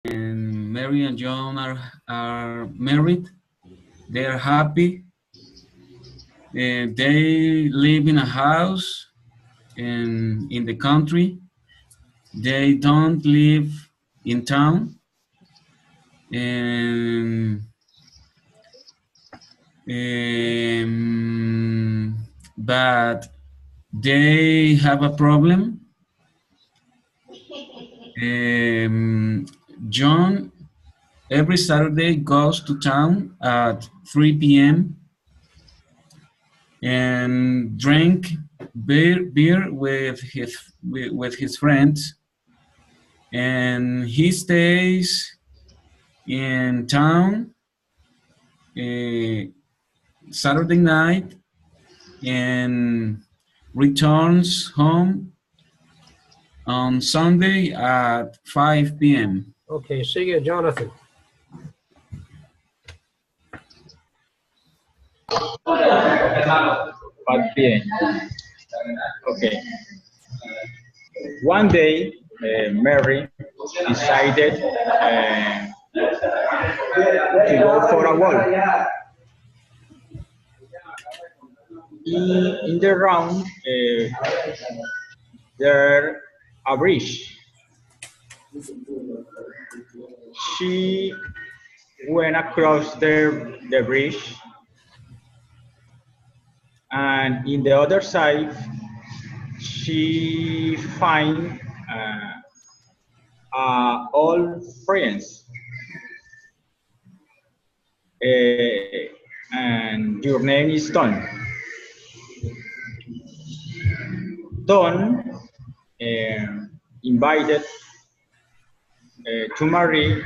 and Mary and John are married. They are happy. They live in a house in the country. They don't live in town. And but they have a problem. John every Saturday goes to town at 3 p.m. and drink beer with his friends, and he stays in town Saturday night and returns home on Sunday at 5 p.m. Okay, see you, Jonathan. 5 p.m. Okay. One day, Mary decided to go for a walk. In the round, there a bridge. She went across the bridge, and in the other side, she find old friends. And your name is Ton. Ton invited to marry.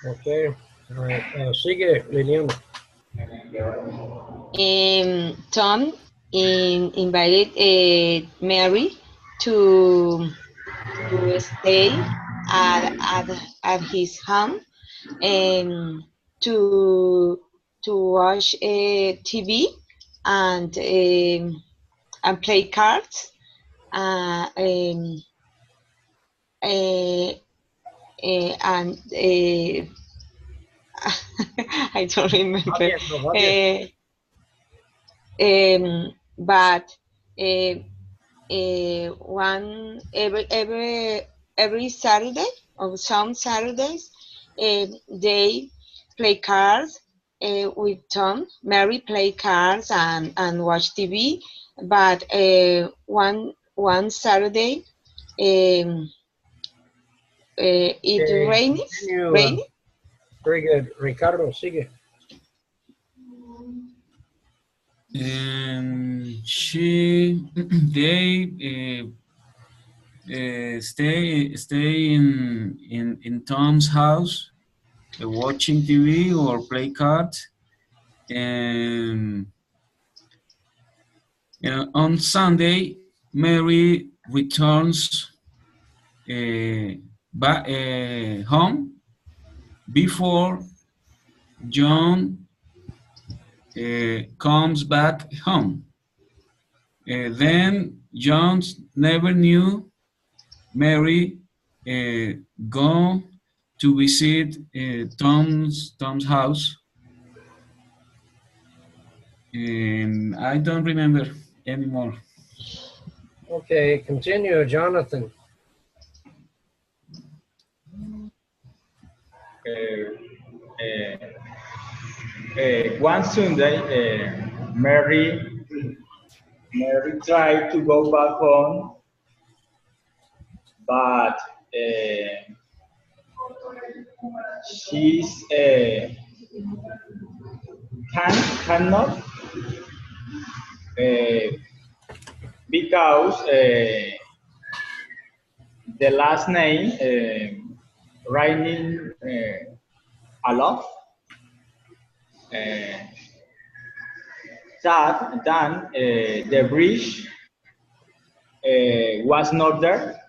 Okay, all right. Sigue, Liliana. Tom invited Mary to stay at his home and to watch TV and play cards. And I don't remember. But one every Saturday or some Saturdays they play cards with Tom. Mary play cards and watch TV. But one Saturday it rainy. Very good, Ricardo. Sigue. And they stay in Tom's house, watching TV or play cards. And on Sunday, Mary returns back home before John comes back home. Then John never knew Mary go to visit Tom's house, and I don't remember anymore. Okay, continue, Jonathan. One Sunday, Mary tried to go back home, but she's cannot because the last name raining a lot. Then the bridge was not there.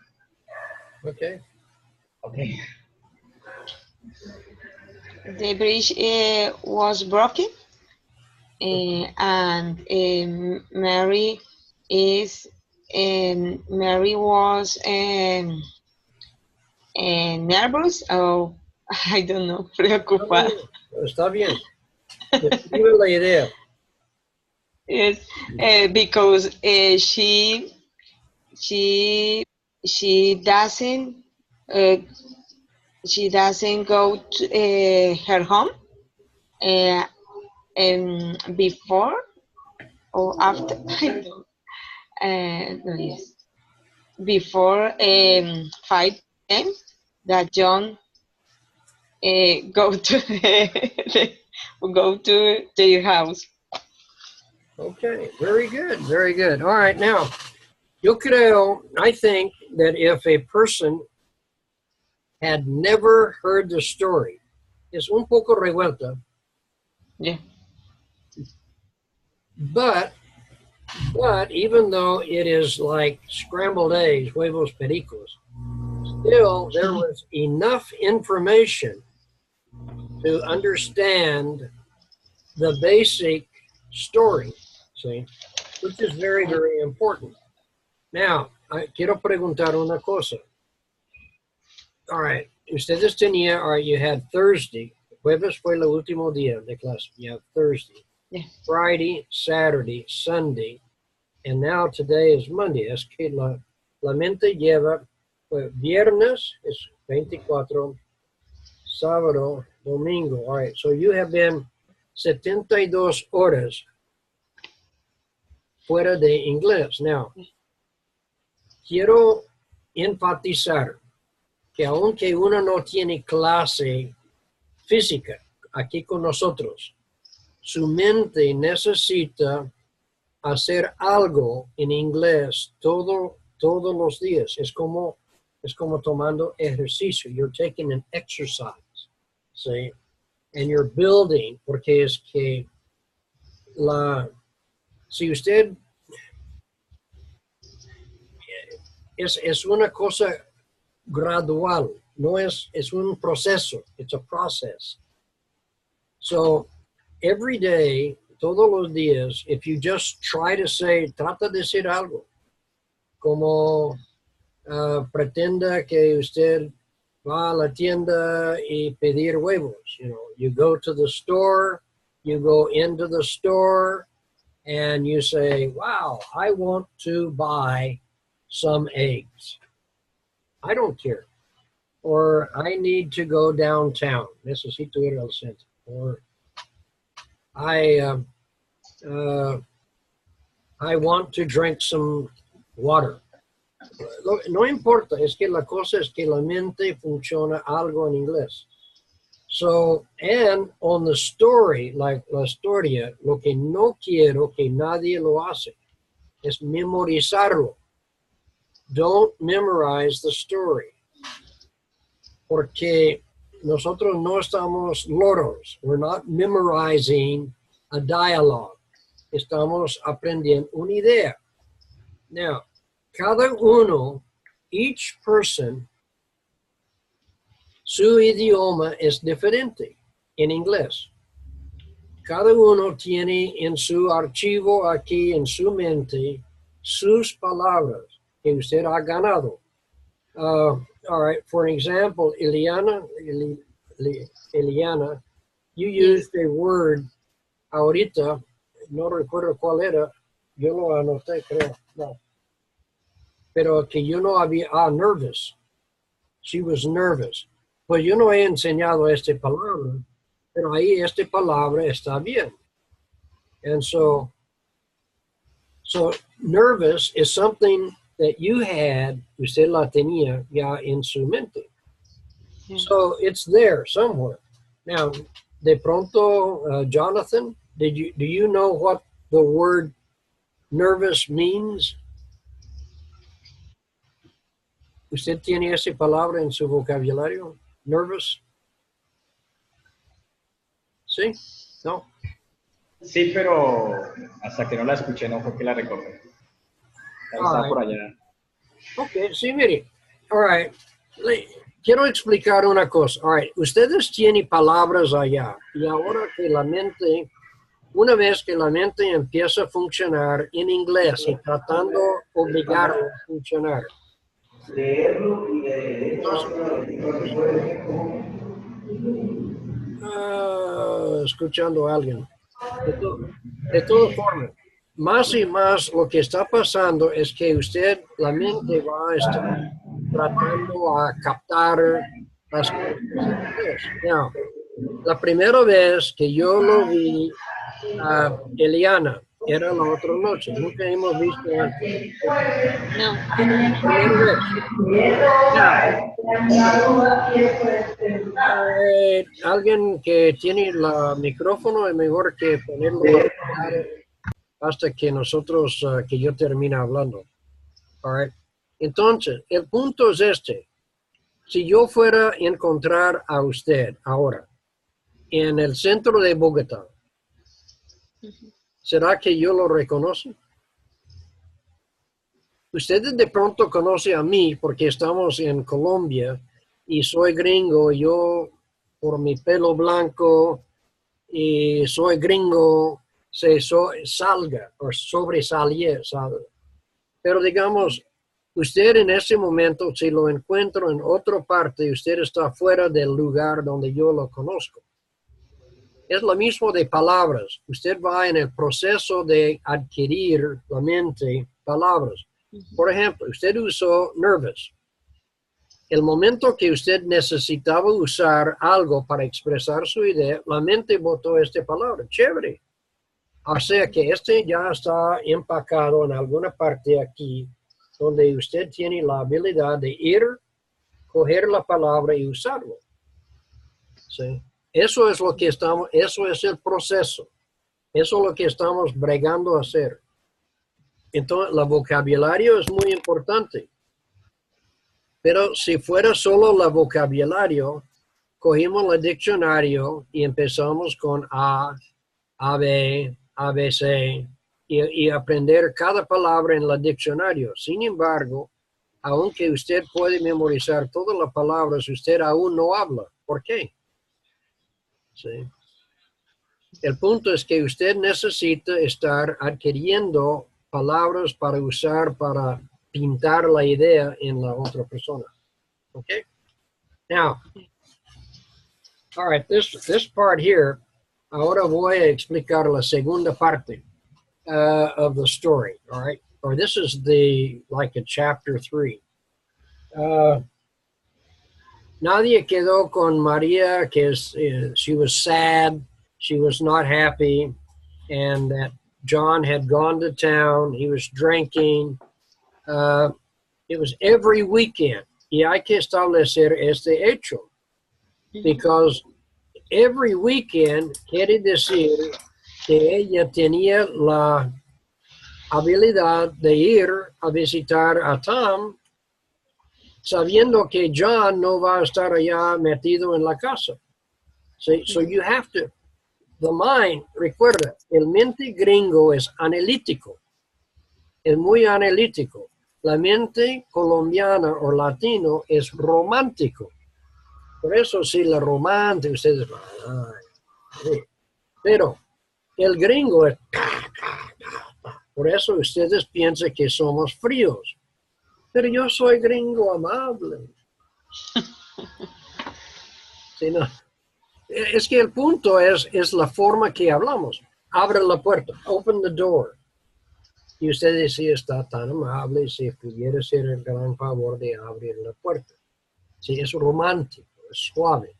Okay. Okay. The bridge was broken, and Mary was nervous or I don't know, preocupada. Está bien. Describe la idea. Yes, because uh, she doesn't go to her home uh, before or after. I don't. No, yes, before 5 p.m. that John go to go to their house. Okay, very good, very good. All right, now, I think that if a person had never heard the story, es un poco revuelta, Yeah. but even though it is like scrambled eggs, huevos pericos, still there was enough information to understand the basic story, see, which is very, very important. Now, quiero preguntar una cosa. All right, ustedes tenían, all right, you had Thursday, jueves fue el último día de clase, you have Thursday, Yeah. Friday, Saturday, Sunday, and now today is Monday. Es que la mente lleva, pues, viernes es 24, sábado, domingo. All right, so you have been 72 horas fuera de inglés. Now, quiero enfatizar que aunque uno no tiene clase física aquí con nosotros, su mente necesita hacer algo en inglés todos los días. Es como tomando ejercicio. You're taking an exercise, see? And you're building, porque es que si usted es una cosa gradual, no es un proceso, it's a process. So every day, todos los días, if you just try to say, trata de decir algo, como pretenda que usted va a la tienda y pedir huevos, you go to the store, you go into the store, and you say, wow, I want to buy some eggs. I don't care. Or I need to go downtown. Necesito ir al centro. Or I want to drink some water. No importa, es que la cosa es que la mente funciona algo en inglés. So, and on the story, like la historia, lo que no quiero que nadie lo hace es memorizarlo. Don't memorize the story. Porque nosotros no estamos loros. We're not memorizing a dialogue. Estamos aprendiendo una idea. Now, cada uno, each person, su idioma es diferente en inglés. Cada uno tiene en su archivo aquí, en su mente, sus palabras que usted ha ganado. All right, for example, Eliana, you used a word ahorita, no recuerdo cuál era, yo lo anoté, creo, no. Pero que yo no había, nervous. She was nervous. Pues yo no he enseñado esta palabra, pero ahí esta palabra está bien. And so nervous is something that you had, usted la tenía ya en su mente. So it's there somewhere. Now, de pronto, Jonathan, do you know what the word nervous means? ¿Usted tiene esa palabra en su vocabulario? Nervous? ¿Sí? ¿No? Sí, pero hasta que no la escuché no fue que la recordé. Está por allá. Ok, sí, mire. All right. Quiero explicar una cosa. All right. Ustedes tienen palabras allá. Y ahora que la mente, una vez que la mente empieza a funcionar en inglés y tratando de obligar a funcionar, Entonces, escuchando a alguien. De todas formas, más y más lo que está pasando es que usted, la mente va a estar tratando a captar las cosas en inglés. Now, la primera vez que yo lo vi a Eliana era la otra noche. Nunca hemos visto antes. No. Primera vez. Now, alguien que tiene el micrófono es mejor que ponerlo apagado hasta que nosotros, que yo termine hablando. All right. Entonces, el punto es este. Si yo fuera a encontrar a usted ahora en el centro de Bogotá, ¿será que yo lo reconoce? Ustedes de pronto conocen a mí porque estamos en Colombia y soy gringo, yo por mi pelo blanco y soy gringo, salga o sobresalir. Pero digamos, usted en ese momento, si lo encuentro en otra parte, usted está fuera del lugar donde yo lo conozco. Es lo mismo de palabras. Usted va en el proceso de adquirir la mente palabras. Por ejemplo, usted usó nervous. El momento que usted necesitaba usar algo para expresar su idea, la mente botó esta palabra. Chévere. O sea que este ya está empacado en alguna parte aquí, donde usted tiene la habilidad de ir, coger la palabra y usarlo. ¿Sí? Eso es lo que estamos, eso es el proceso. Eso es lo que estamos bregando a hacer. Entonces, el vocabulario es muy importante. Pero si fuera solo el vocabulario, cogimos el diccionario y empezamos con A, B, ABC y aprender cada palabra en el diccionario. Sin embargo, aunque usted puede memorizar todas las palabras, usted aún no habla. ¿Por qué? ¿Sí? El punto es que usted necesita estar adquiriendo palabras para usar para pintar la idea en la otra persona. Okay? Now, all right, this part here, ahora voy a explicar la segunda parte of the story, all right? Or this is like a chapter 3. Nadie quedó con María, que she was sad, she was not happy, and that John had gone to town, he was drinking. It was every weekend. Y hay que establecer este hecho, because every weekend quiere decir que ella tenía la habilidad de ir a visitar a Tom, sabiendo que John no va a estar allá metido en la casa. So you have to, the mind, recuerda, el mente gringo es analítico, es muy analítico. La mente colombiana o latino es romántico. Por eso si la romántica, ustedes van, sí. Pero el gringo es, por eso ustedes piensan que somos fríos. Pero yo soy gringo amable. Sí, no. Es que el punto es la forma que hablamos. Abre la puerta, open the door. Y usted decía, está tan amable, si pudiera hacer el gran favor de abrir la puerta. Sí, es romántico, es suave.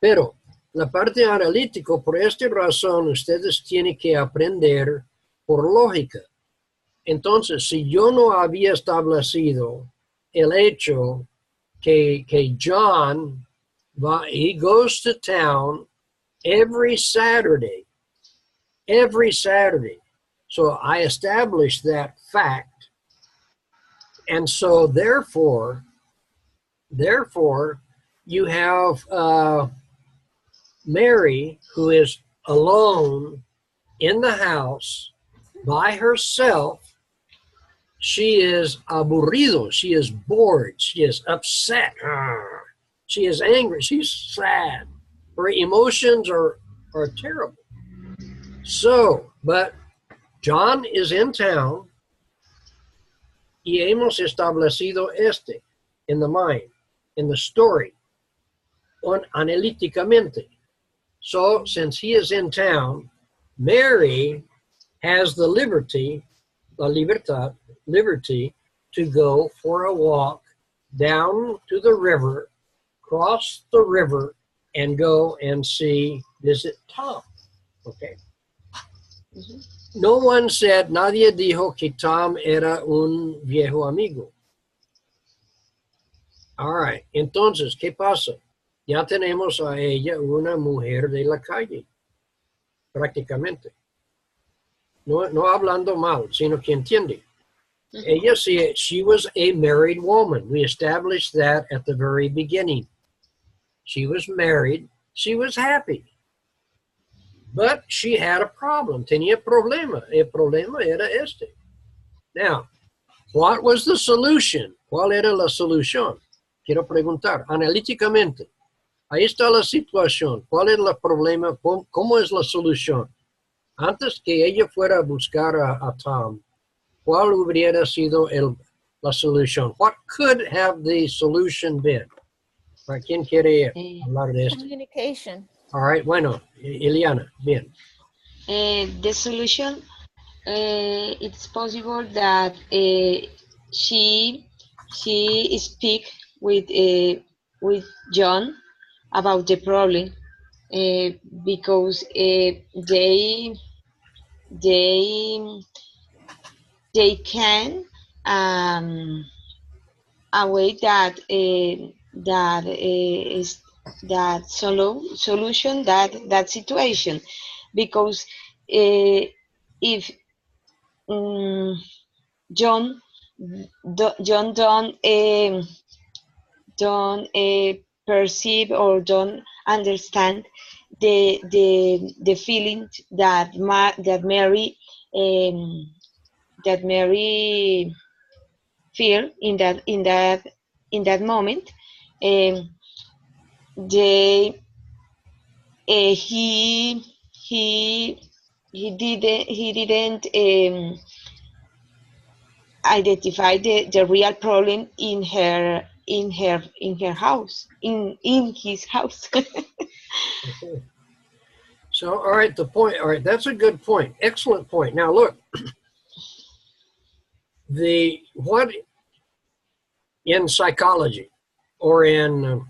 Pero la parte analítica, por esta razón, ustedes tienen que aprender por lógica. Entonces, si yo no había establecido el hecho que John he goes to town every Saturday. So I established that fact. And so therefore, you have Mary, who is alone in the house by herself. She is aburrido. She is bored. She is upset. She is angry. She's sad. Her emotions are terrible. So, but John is in town. Y hemos establecido este in the mind, in the story, analíticamente. So, since he is in town, Mary has the liberty, la libertad, liberty, to go for a walk down to the river, cross the river, and go and visit Tom. Okay. No one said, nadie dijo que Tom era un viejo amigo. All right. Entonces, ¿qué pasa? Ya tenemos a ella una mujer de la calle, prácticamente. No hablando mal, sino que entiende. Ella, she was a married woman. We established that at the very beginning. She was married. She was happy. But she had a problem. Tenía problema. El problema era este. Now, what was the solution? ¿Cuál era la solución? Quiero preguntar, analíticamente. Ahí está la situación. ¿Cuál es el problema? ¿Cómo es la solución? Antes que ella fuera a buscar a Tom, ¿cuál hubiera sido la solución? What could have the solution been? ¿Para quién quiere hablar de esto? Communication. All right, bueno, Eliana, bien. The solution, it's possible that she speak with John about the problem because they can away that is that solution that situation, because if John don't perceive or don't understand the feeling that Mary feel in that moment, he didn't identify the real problem in his house. Okay. So, all right, that's a good point. Excellent point. Now, look, what in psychology or in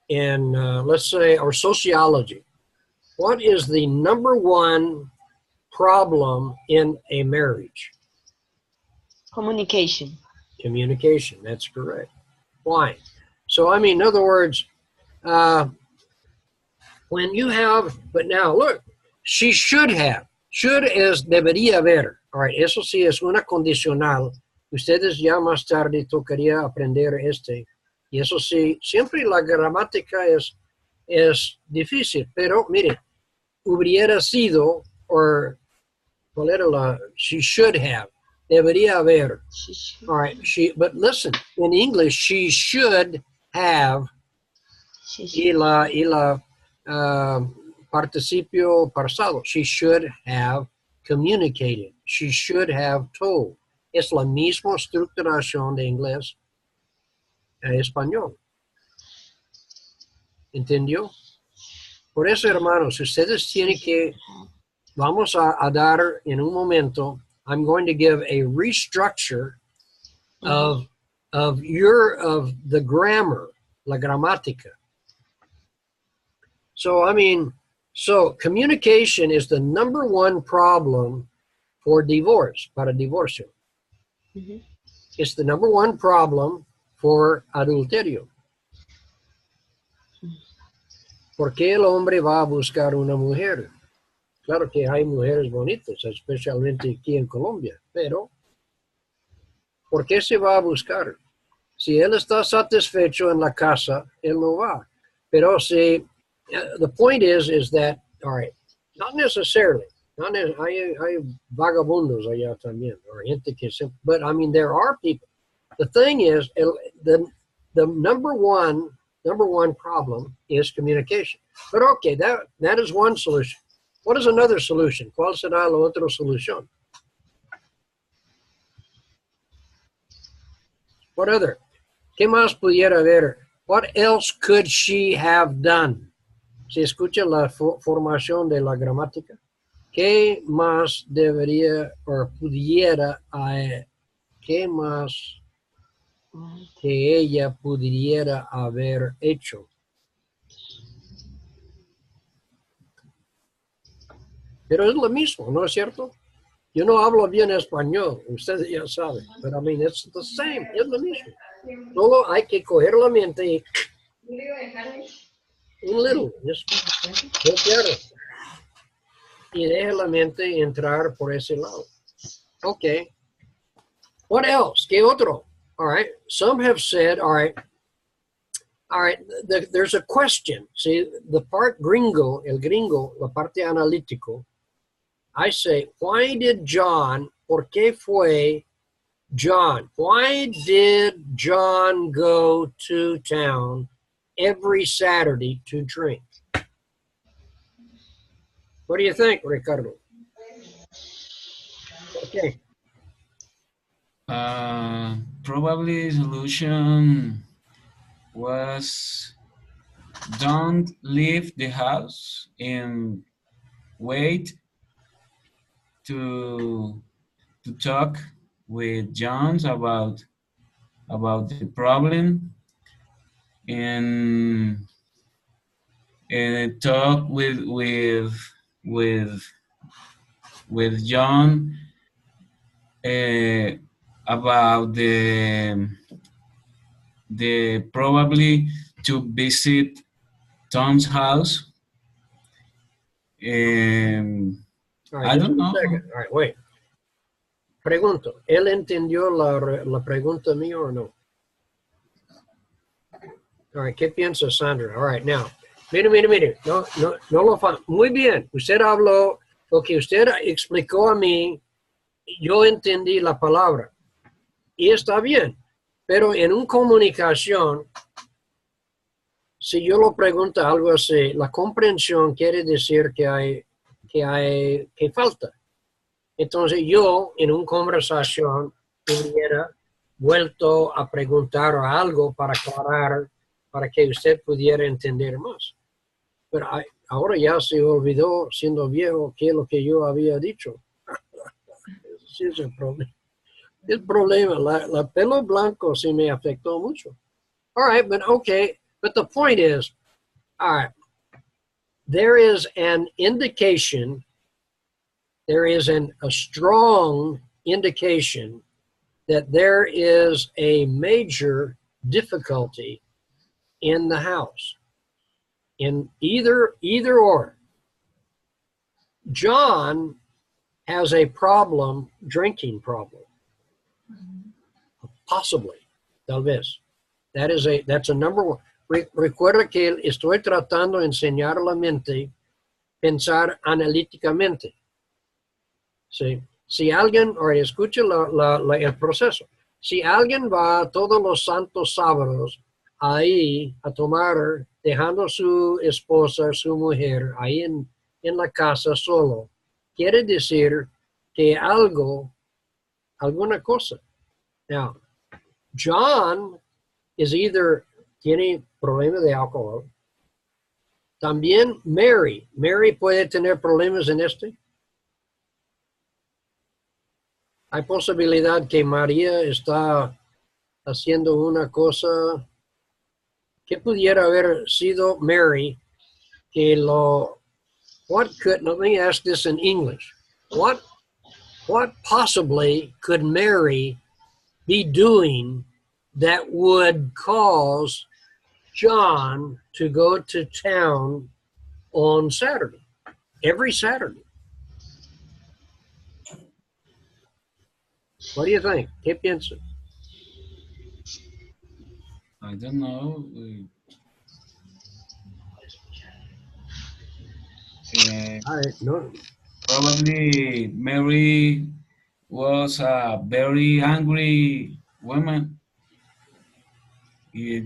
let's say, or sociology, what is the number one problem in a marriage? Communication. Communication, that's correct. Why? So, I mean, in other words, when you have, but now look, she should have. Should es debería haber. All right, eso sí es una condicional. Ustedes ya más tarde tocaría aprender y eso sí, siempre la gramática es difícil, pero mire, hubiera sido, or ¿cuál era she should have, debería haber. All right, but listen, in English, she should have, y la participio pasado, she should have communicated, she should have told. Es la misma estructuración de inglés a español. ¿Entendió? Por eso, hermanos, ustedes tienen que, vamos a dar en un momento, I'm going to give a restructure of the grammar, la gramática. So, I mean, communication is the number one problem for divorce, para divorcio. Mm-hmm. It's the number one problem for adulterio. ¿Por qué el hombre va a buscar una mujer? Claro que hay mujeres bonitas, especialmente aquí en Colombia, pero ¿por qué se va a buscar? Si él está satisfecho en la casa, él no va. Pero si, the point is that, all right, not necessarily. Hay vagabundos allá también, or gente que but I mean, there are people. The thing is, the number one problem is communication. But okay, that is one solution. What is another solution? ¿Cuál será la otra solución? What other? ¿Qué más pudiera haber? What else could she have done? ¿Se escucha la formación de la gramática? ¿Qué más debería o pudiera, qué más que ella pudiera haber hecho? Pero es lo mismo, ¿no es cierto? Yo no hablo bien español, ustedes ya saben, pero I mean, it's the same, es lo mismo. Solo hay que coger la mente y un little, just golpear y deja la mente entrar por ese lado. Okay. What else? ¿Qué otro? All right. Some have said, all right, there's a question. See, the part gringo, el gringo, la parte analítico, I say, why did John, por qué fue John? Why did John go to town every Saturday to drink? What do you think, Ricardo? Okay. Probably solution was don't leave the house and wait to talk with Jones about the problem and talk with John about the probably to visit Tom's house. Right, I don't know. All right, wait. Pregunto, ¿él entendió la pregunta mía o no? All right, ¿qué piensa Sandra? All right, now, mire. No lo fa. Muy bien, usted habló, lo que usted explicó a mí, yo entendí la palabra. Y está bien, pero en una comunicación, si yo lo pregunto algo así, la comprensión quiere decir que falta. Entonces yo en una conversación hubiera vuelto a preguntar algo para aclarar, para que usted pudiera entender más. Pero ahora ya se olvidó, siendo viejo, qué es lo que yo había dicho. Ese es el problema. El problema, la pelo blanco sí me afectó mucho. All right, but okay. But the point is, all right, there is an indication, there is a strong indication that there is a major difficulty in the house, in either or. John has a problem, drinking problem. Possibly, tal vez. That's a number one. Recuerda que estoy tratando de enseñar a la mente pensar analíticamente. ¿Sí? Si alguien, ahora escuche el proceso. Si alguien va todos los santos sábados ahí a tomar, dejando a su esposa, su mujer, ahí en la casa solo, quiere decir que alguna cosa. Now, John tiene problemas de alcohol. También Mary puede tener problemas en este. Hay posibilidad que María está haciendo una cosa que pudiera haber sido Mary, let me ask this in English. What possibly could Mary be doing that would cause John to go to town on Saturday, every Saturday? What do you think? ¿Qué piensas? I don't know. No. Probably Mary was a very angry woman.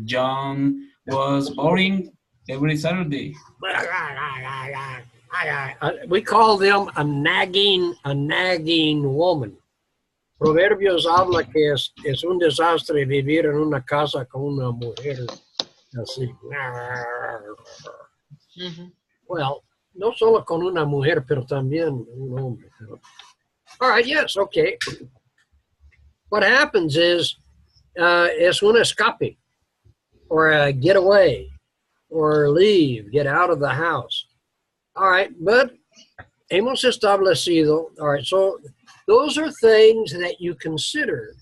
John was boring every Saturday. We call them a nagging woman. Proverbios habla que es un desastre vivir en una casa con una mujer así. Well, no solo con una mujer, pero también un hombre. All right, yes, okay. What happens is es un escape, or a getaway, or leave, get out of the house. All right, but hemos establecido, all right, so those are things that you consider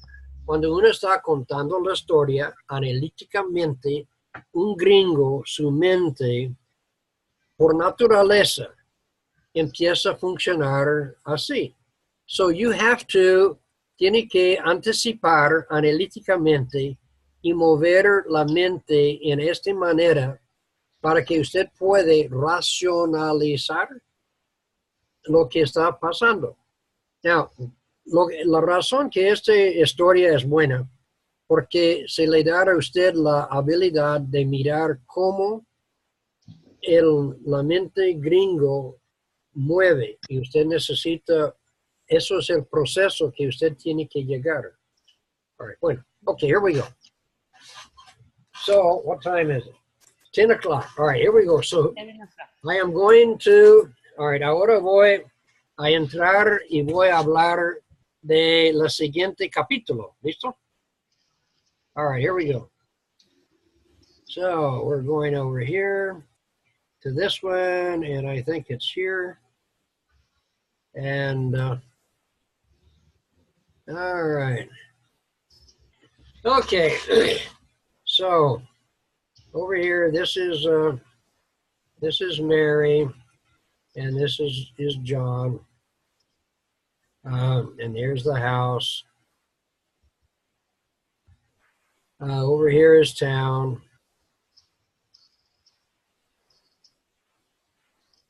cuando uno está contando la historia analíticamente. Un gringo, su mente, por naturaleza, empieza a funcionar así. So you have to, tiene que anticipar analíticamente y mover la mente en esta manera para que usted puede racionalizar lo que está pasando. Now, la razón que esta historia es buena, porque se le da a usted la habilidad de mirar cómo la mente gringo mueve y usted necesita, eso es el proceso que usted tiene que llegar. All right, bueno, okay, here we go. So, what time is it? 10 o'clock. All right, here we go. So, I am going to, all right, ahora voy a entrar y voy a hablar de la siguiente capítulo. ¿Listo? All right, here we go. So, we're going over here to this one, and I think it's here. And, all right. Okay, so over here, this is Mary, and this is John, and there's the house. Over here is town.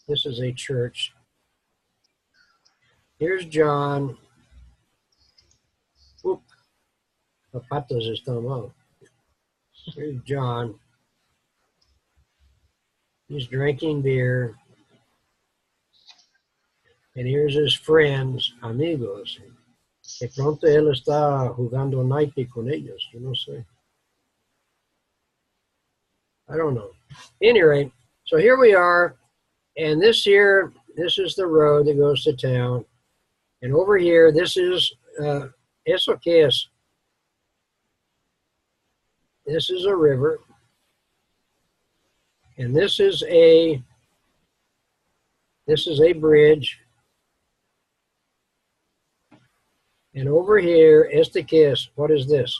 This is a church. Here's John. Oop, zapatos están mal. Here's John. He's drinking beer. And here's his friends, amigos. De pronto él está jugando naipe con ellos, yo no sé. I don't know. Anyway, so here we are. And this here, this is the road that goes to town. And over here, this is, eso que es? This is a river. And this is a bridge. And over here, este que es? What is this?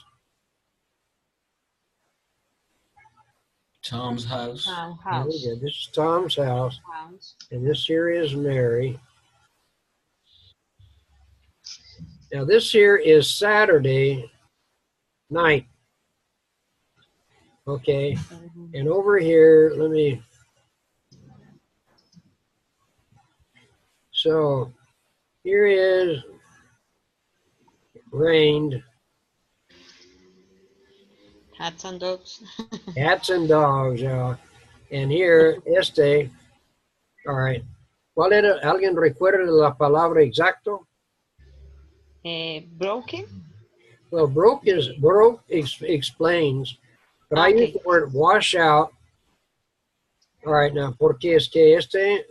Tom's house. House. This is Tom's house. And this here is Mary. Now this here is Saturday night. Okay. And over here, so here is rained. Hats and dogs. Cats and dogs, yeah. And here, all right. ¿Cuál era? ¿Alguien recuerda la palabra exacto? Broken? Well, broke explains, but I use the word wash out. All right, now, porque es que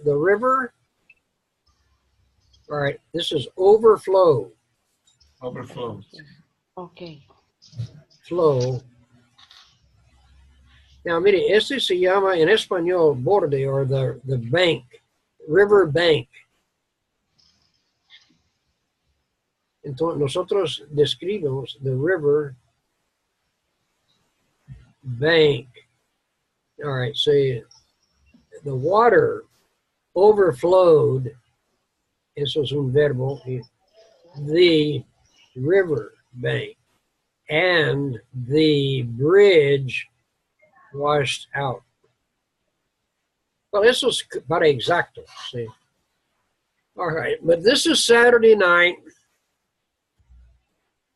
the river, all right, this is overflow. Overflow. Okay. Flow. Now, mire, este se llama en español borde, or the bank, river bank. Entonces, nosotros describimos the river bank. All right, so the water overflowed, eso es un verbo, the river bank, and the bridge washed out. Well, eso es para exacto, see. All right, but this is Saturday night,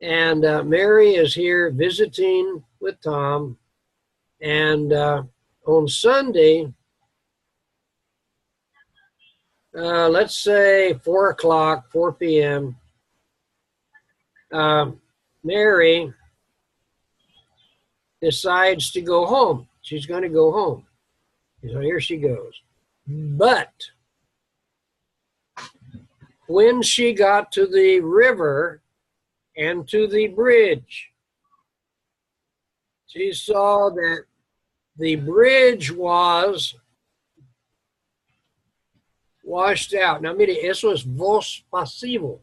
and Mary is here visiting with Tom, and on Sunday, let's say 4 p.m., Mary decides to go home. She's going to go home. So here she goes. But when she got to the river and to the bridge, she saw that the bridge was washed out. Now, mire, eso es voz pasivo.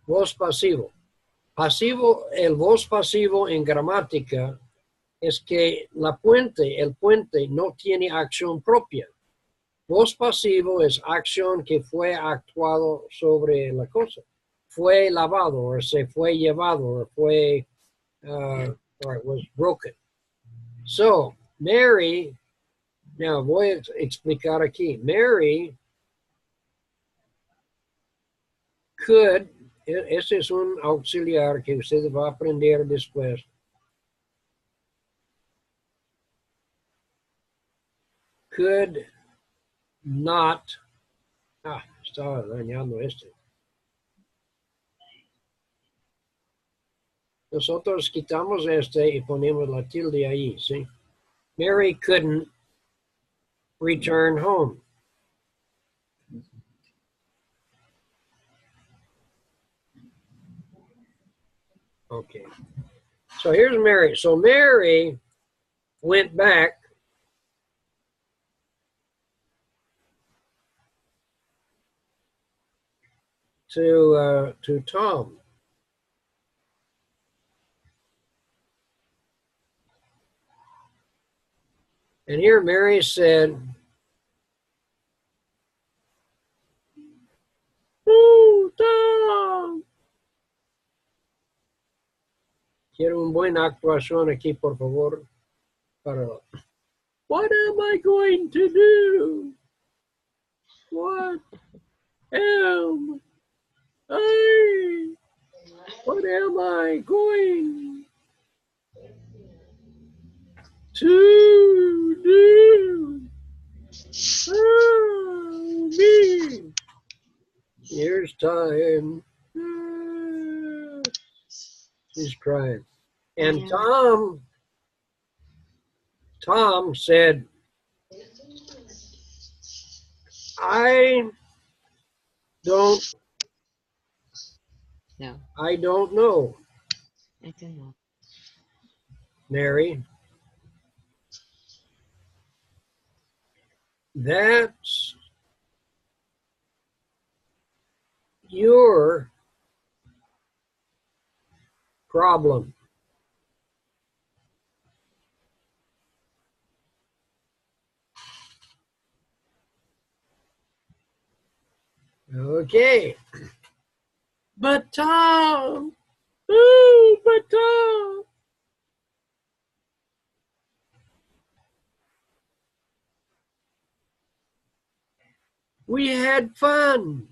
Voz pasivo. Pasivo, el voz pasivo en gramática es que el puente no tiene acción propia. Voz pasivo es acción que fue actuado sobre la cosa. Fue lavado, o se fue llevado, o fue, or it was broken. So, Mary, now voy a explicar aquí. Mary could, ese es un auxiliar que usted va a aprender después. Could not, estaba dañando este. Nosotros quitamos este y ponemos la tilde ahí, ¿sí? Mary couldn't return home. Okay. So here's Mary. So Mary went back to Tom. And here Mary said, "Oh, Tom." Quiero una buena actuación aquí, por favor. What am I going to do? What am I? What am I going to do? Oh, me. Here's time. She's crying. And Tom said, I don't know. I don't know. Mary, that's your problem. Okay. But Tom, oh, but Tom. We had fun.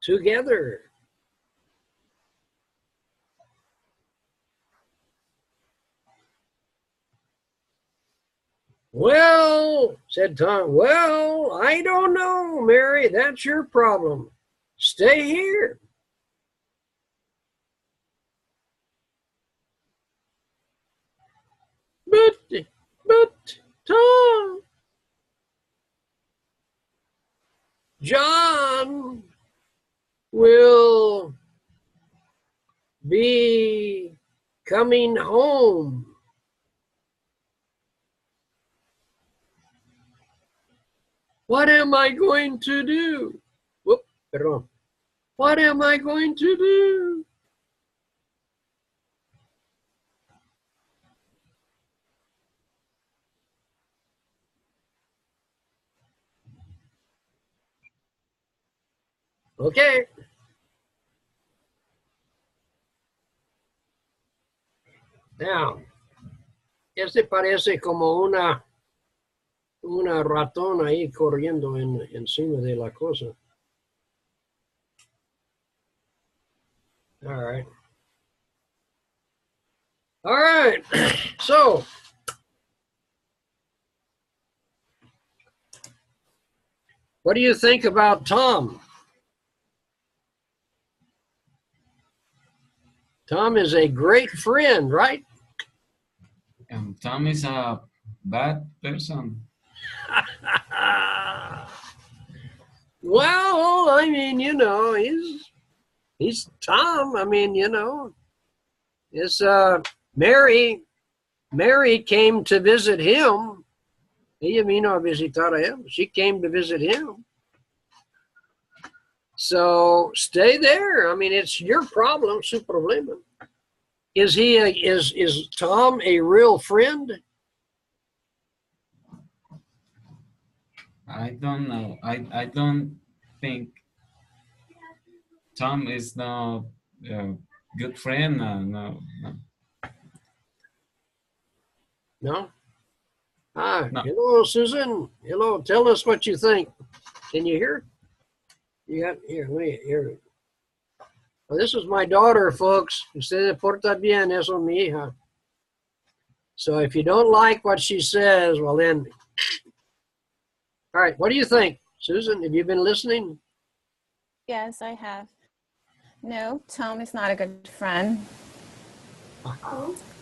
Together. Well, said Tom, well, I don't know, Mary. That's your problem. Stay here. But, Tom, John will be coming home. What am I going to do? Whoop, perdón. What am I going to do? Okay. Now, este parece como una ratón ahí corriendo encima de la cosa. All right. All right. So, What do you think about Tom? Tom is a great friend, right? Tom is a bad person. Well, I mean, you know, he's Tom. I mean, you know, it's Mary came to visit him. Ella vino a visitar a él. She came to visit him. So stay there. I mean, it's your problem, su problema. Is Tom a real friend? I don't know. I don't think Tom is not a good friend. No. No. Hi. No. Hello, Susan. Hello. Tell us what you think. Can you hear? You got here. Let me hear. Well, this is my daughter, folks. Usted se porta bien, eso mi hija. So if you don't like what she says, well then. All right. What do you think, Susan? Have you been listening? Yes, I have. No, Tom is not a good friend.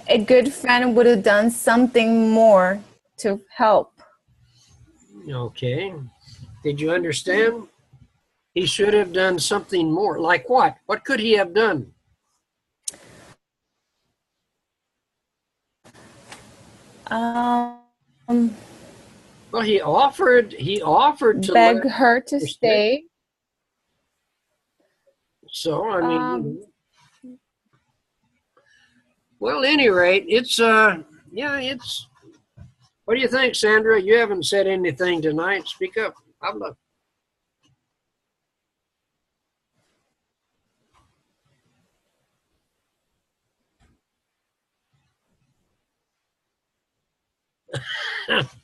A good friend would have done something more to help. Okay. Did you understand? He should have done something more. Like what? What could he have done? Well, he offered to beg let her to stay. So, I mean, well, at any rate, it's, yeah, it's, what do you think, Sandra? You haven't said anything tonight. Speak up. Habla.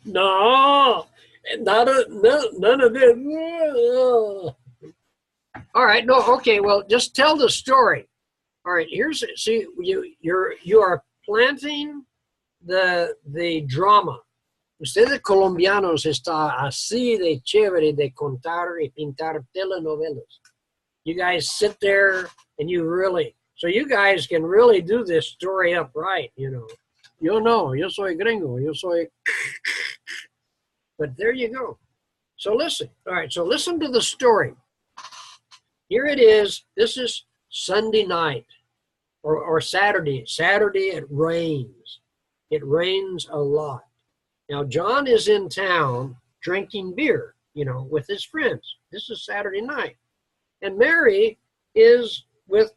No, none of it. All right, no, okay, well, just tell the story. All right, here's, see, you are planting the drama. Ustedes colombianos está así de chévere de contar y pintar telenovelas. You guys sit there and you really, so you guys can really do this story up right, you know. Yo no, yo soy gringo, yo soy, but there you go. So listen, all right, so listen to the story. Here it is, this is Sunday night or Saturday. Saturday it rains. It rains a lot. Now John is in town drinking beer, you know, with his friends. This is Saturday night. And Mary is with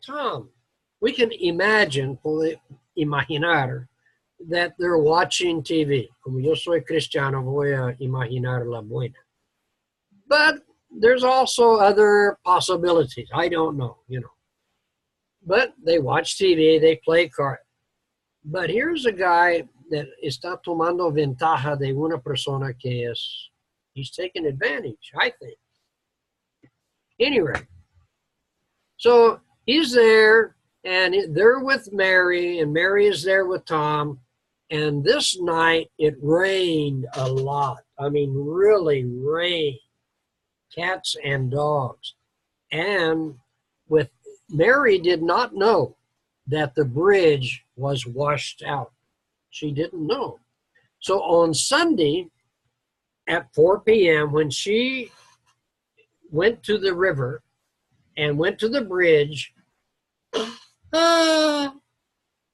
Tom. We can imagine, imaginar, that they're watching TV. Como yo soy cristiano, voy a imaginar la buena. But there's also other possibilities. I don't know, you know. But they watch TV, they play cards. But here's a guy that está tomando ventaja de una persona que es, he's taking advantage, I think. Anyway, so he's there, and they're with Mary, and Mary is there with Tom. And this night, it rained a lot. I mean, really rained. Cats and dogs. And with Mary did not know that the bridge was washed out. She didn't know. So on Sunday at 4 p.m., when she went to the river and went to the bridge,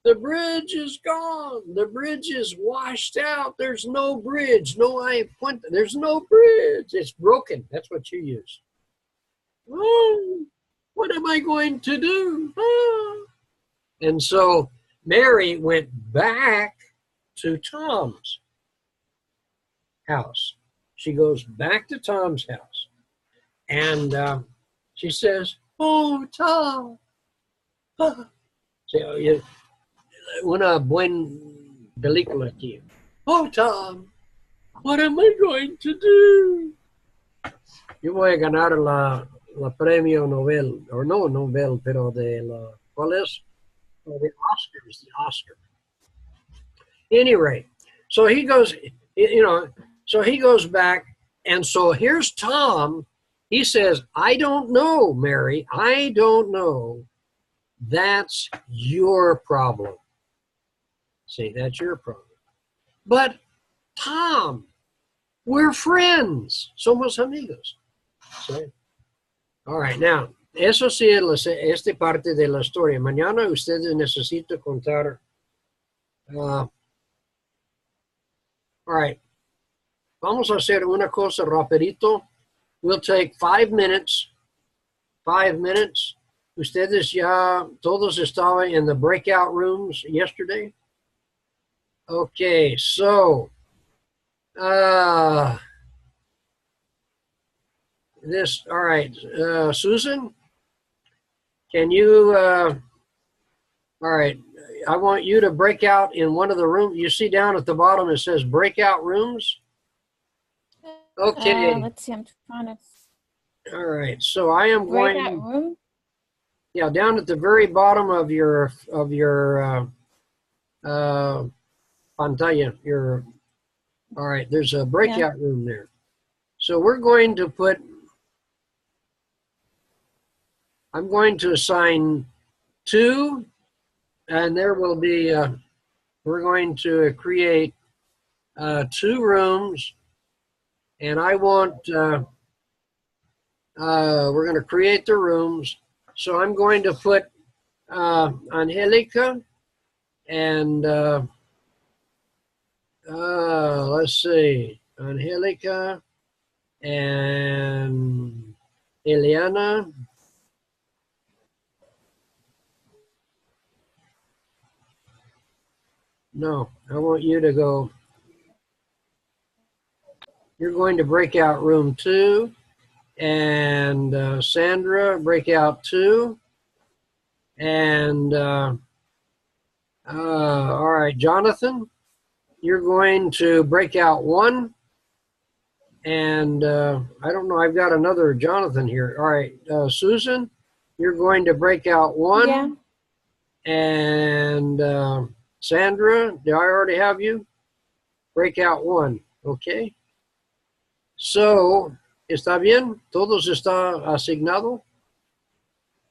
the bridge is gone. The bridge is washed out. There's no bridge. There's no bridge. It's broken. That's what you use. Oh, what am I going to do? Oh. And so Mary went back to Tom's house. She goes back to Tom's house. And she says, oh, Tom. Oh. So, una buena película aquí. Oh, Tom, what am I going to do? Yo voy a ganar la premio Nobel, or no Nobel, pero de la, ¿cuál es? Oh, the Oscar. Anyway, so he goes, you know, so he goes back And so here's Tom. He says, I don't know, Mary. I don't know. That's your problem. See, that's your problem. But Tom, we're friends. Somos amigos. See? All right, now, eso sí es esta parte de la historia. Mañana ustedes necesitan contar. All right. Vamos a hacer una cosa rapidito. We'll take 5 minutes. 5 minutes. Ustedes ya todos estaban in the breakout rooms yesterday. Okay, so this, all right, Susan, can you, all right, I want you to break out in one of the rooms. You see down at the bottom, it says breakout rooms. Okay. Let's see, I'm trying to. All right, so I am Breakout going, room? yeah, down at the very bottom of your pantalla, all right, there's a breakout room there. So we're going to put, I'm going to assign 2, and there will be, we're going to create 2 rooms, and I want, we're going to create the rooms. So I'm going to put Angelica and let's see, Angelica and Eliana. No, I want you to go. You're going to break out room 2. And Sandra, break out 2. And all right, Jonathan, you're going to break out 1. And I don't know, I've got another Jonathan here. All right, Susan, you're going to break out 1. Yeah. And Sandra, do I already have you? Break out 1, okay? So, ¿está bien? ¿Todos está asignado?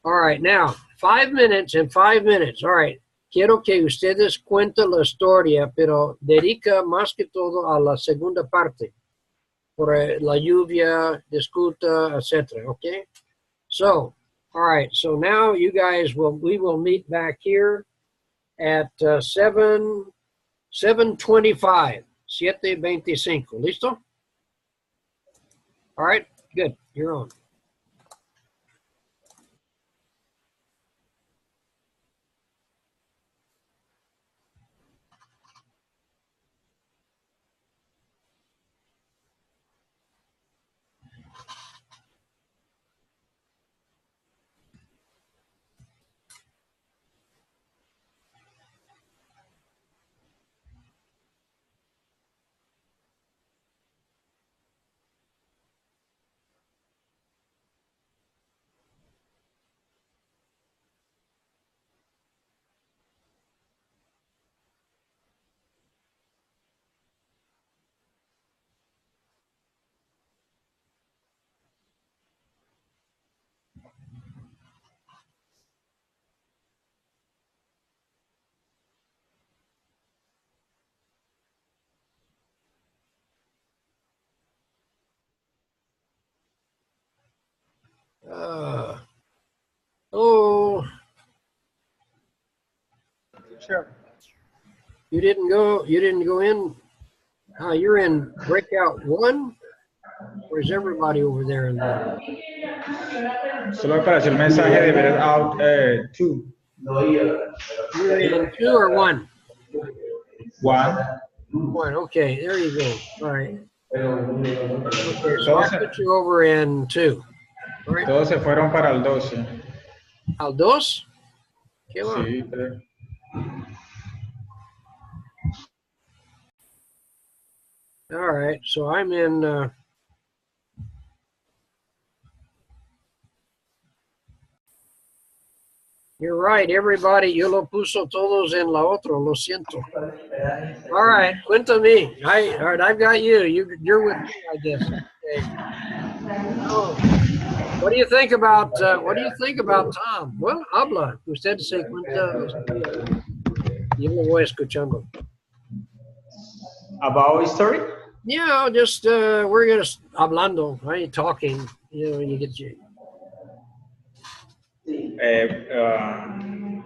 All right, now, 5 minutes and 5 minutes. All right, quiero que ustedes cuenten la historia, pero dedica más que todo a la segunda parte. Por la lluvia, discuta, etc. Okay? So, all right, so now you guys we will meet back here at 7:25. 7:25. ¿Listo? All right, good. You're on. Oh, Sure. you didn't go in. You're in breakout 1. Where's everybody over there in there? Solo apareció el mensaje de ver out 2. You're in 2 or 1? 1. 1. Okay, there you go. All right. Okay, so I put you over in 2. All right. Todos se fueron para el 12. ¿Al 2? ¿Qué va? Sí, 3. All right, so I'm in. You're right, everybody. Yo lo puso todos en la otro. Lo siento. All right, cuéntame. All right, I've got you. You're with me, I guess. Oh, what do you think about Tom? Well, habla. Usted se cuenta la historia. Yo lo voy escuchando. About history? Yeah, just we're just hablando, right? Talking. You know, you get you.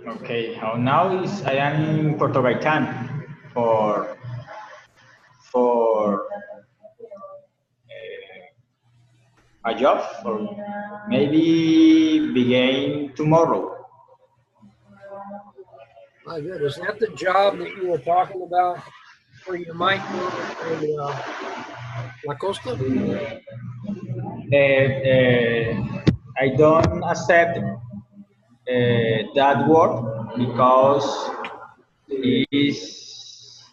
Okay, how now is I am in Puerto Gaitán for a job or maybe begin tomorrow. My good. Is that the job that you were talking about, where you might go to La Costa? I don't accept that word because is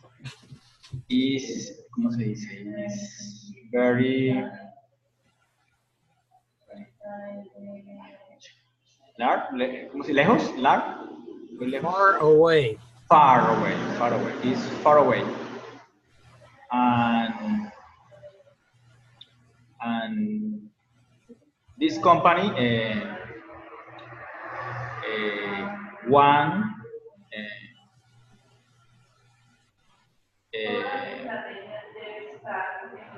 ¿cómo se dice? Is very ¿cómo se lejos? Muy lejos. Far away. Far away. It's far away. And this company one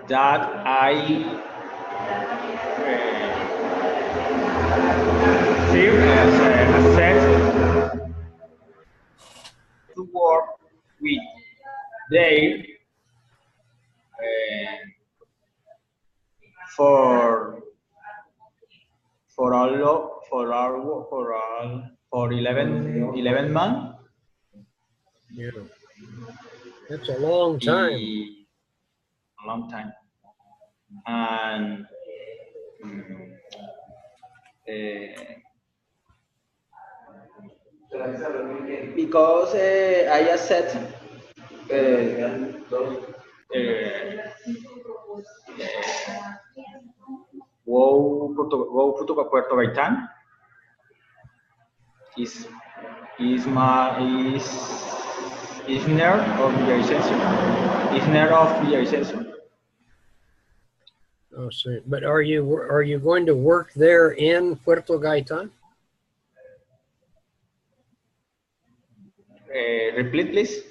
that I feel as a set to work with they for for 11 months. Yeah, that's a long time. A long time. And because I accept go to Puerto Gaitán is near of Villavicencio. Is near of Villavicencio. Oh, see. But are you going to work there in Puerto Gaitán? Repeat, please.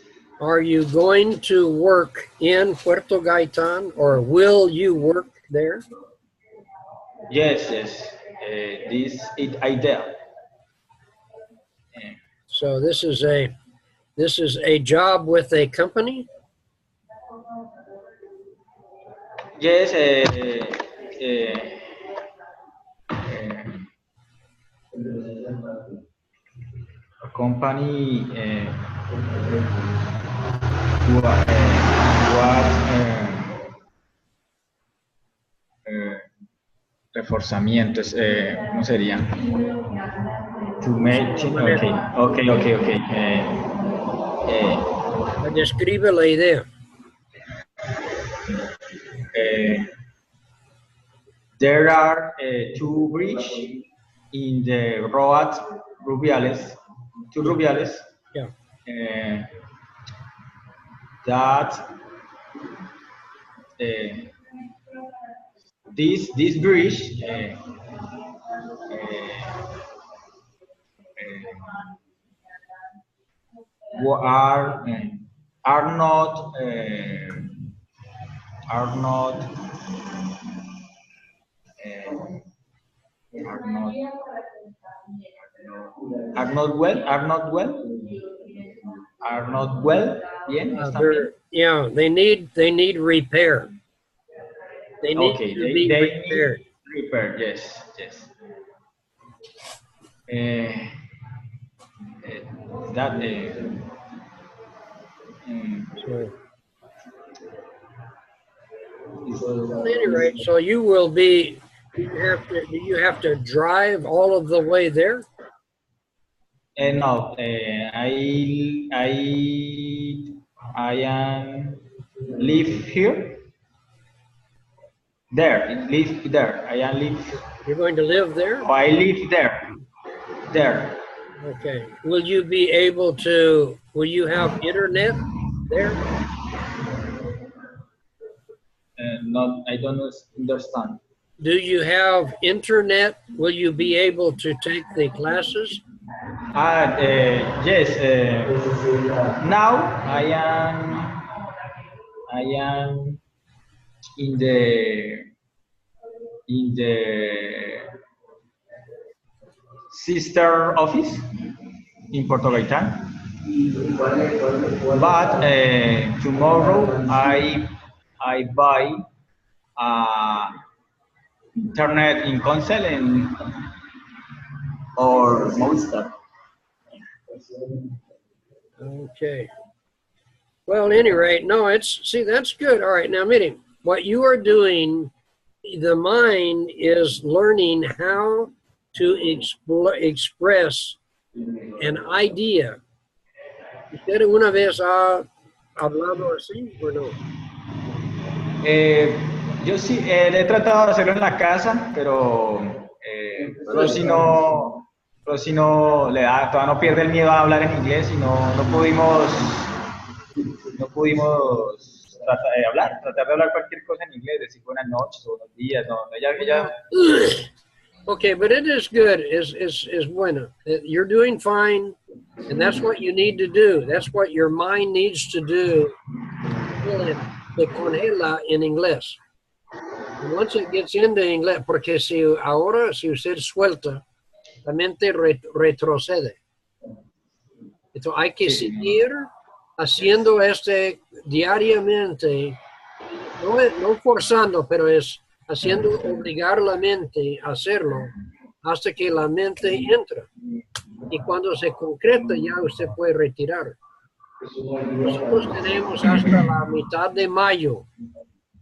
Are you going to work in Puerto Gaitán, or will you work there? Yes. This is idea. So this is a job with a company? Yes. A company reforzamientos, ¿cómo sería? To make, okay. Describe la idea. There are two bridges in the road Rubiales, two Rubiales. Yeah. That this bridge are not are not well. Bien, están bien. Yeah, they need repair. They need Okay, to be repaired. Need repair, yes. That At any rate, so you will be. Do you have to drive all of the way there? No, I am live here. Live there. I am live. You're going to live there? I live there. There. Okay. Will you be able to? Will you have internet there? not, I don't understand. Do you have internet? Will you be able to take the classes? Yes. Now I am in the sister office in Puerto Gaitán. But tomorrow I buy internet in Consel and or Movistar. Okay. Well, at any rate, no, see, that's good. All right, now, mire, what you are doing, the mind is learning how to express an idea. ¿Usted una vez ha hablado así o no? Yo sí, he tratado de hacerlo en la casa, pero si no le da, todavía no pierde el miedo a hablar en inglés y no pudimos tratar de hablar cualquier cosa en inglés, decir buenas noches o buenos días, ella. Okay, but it is good, is bueno. You're doing fine, and that's what you need to do. That's what your mind needs to do. Te congela en inglés. Once it gets into inglés, porque si usted suelta, la mente retrocede. Entonces hay que seguir haciendo diariamente, no forzando, pero es haciendo obligar la mente a hacerlo hasta que la mente entra. Y cuando se concreta ya usted puede retirar. Nosotros tenemos hasta la mitad de mayo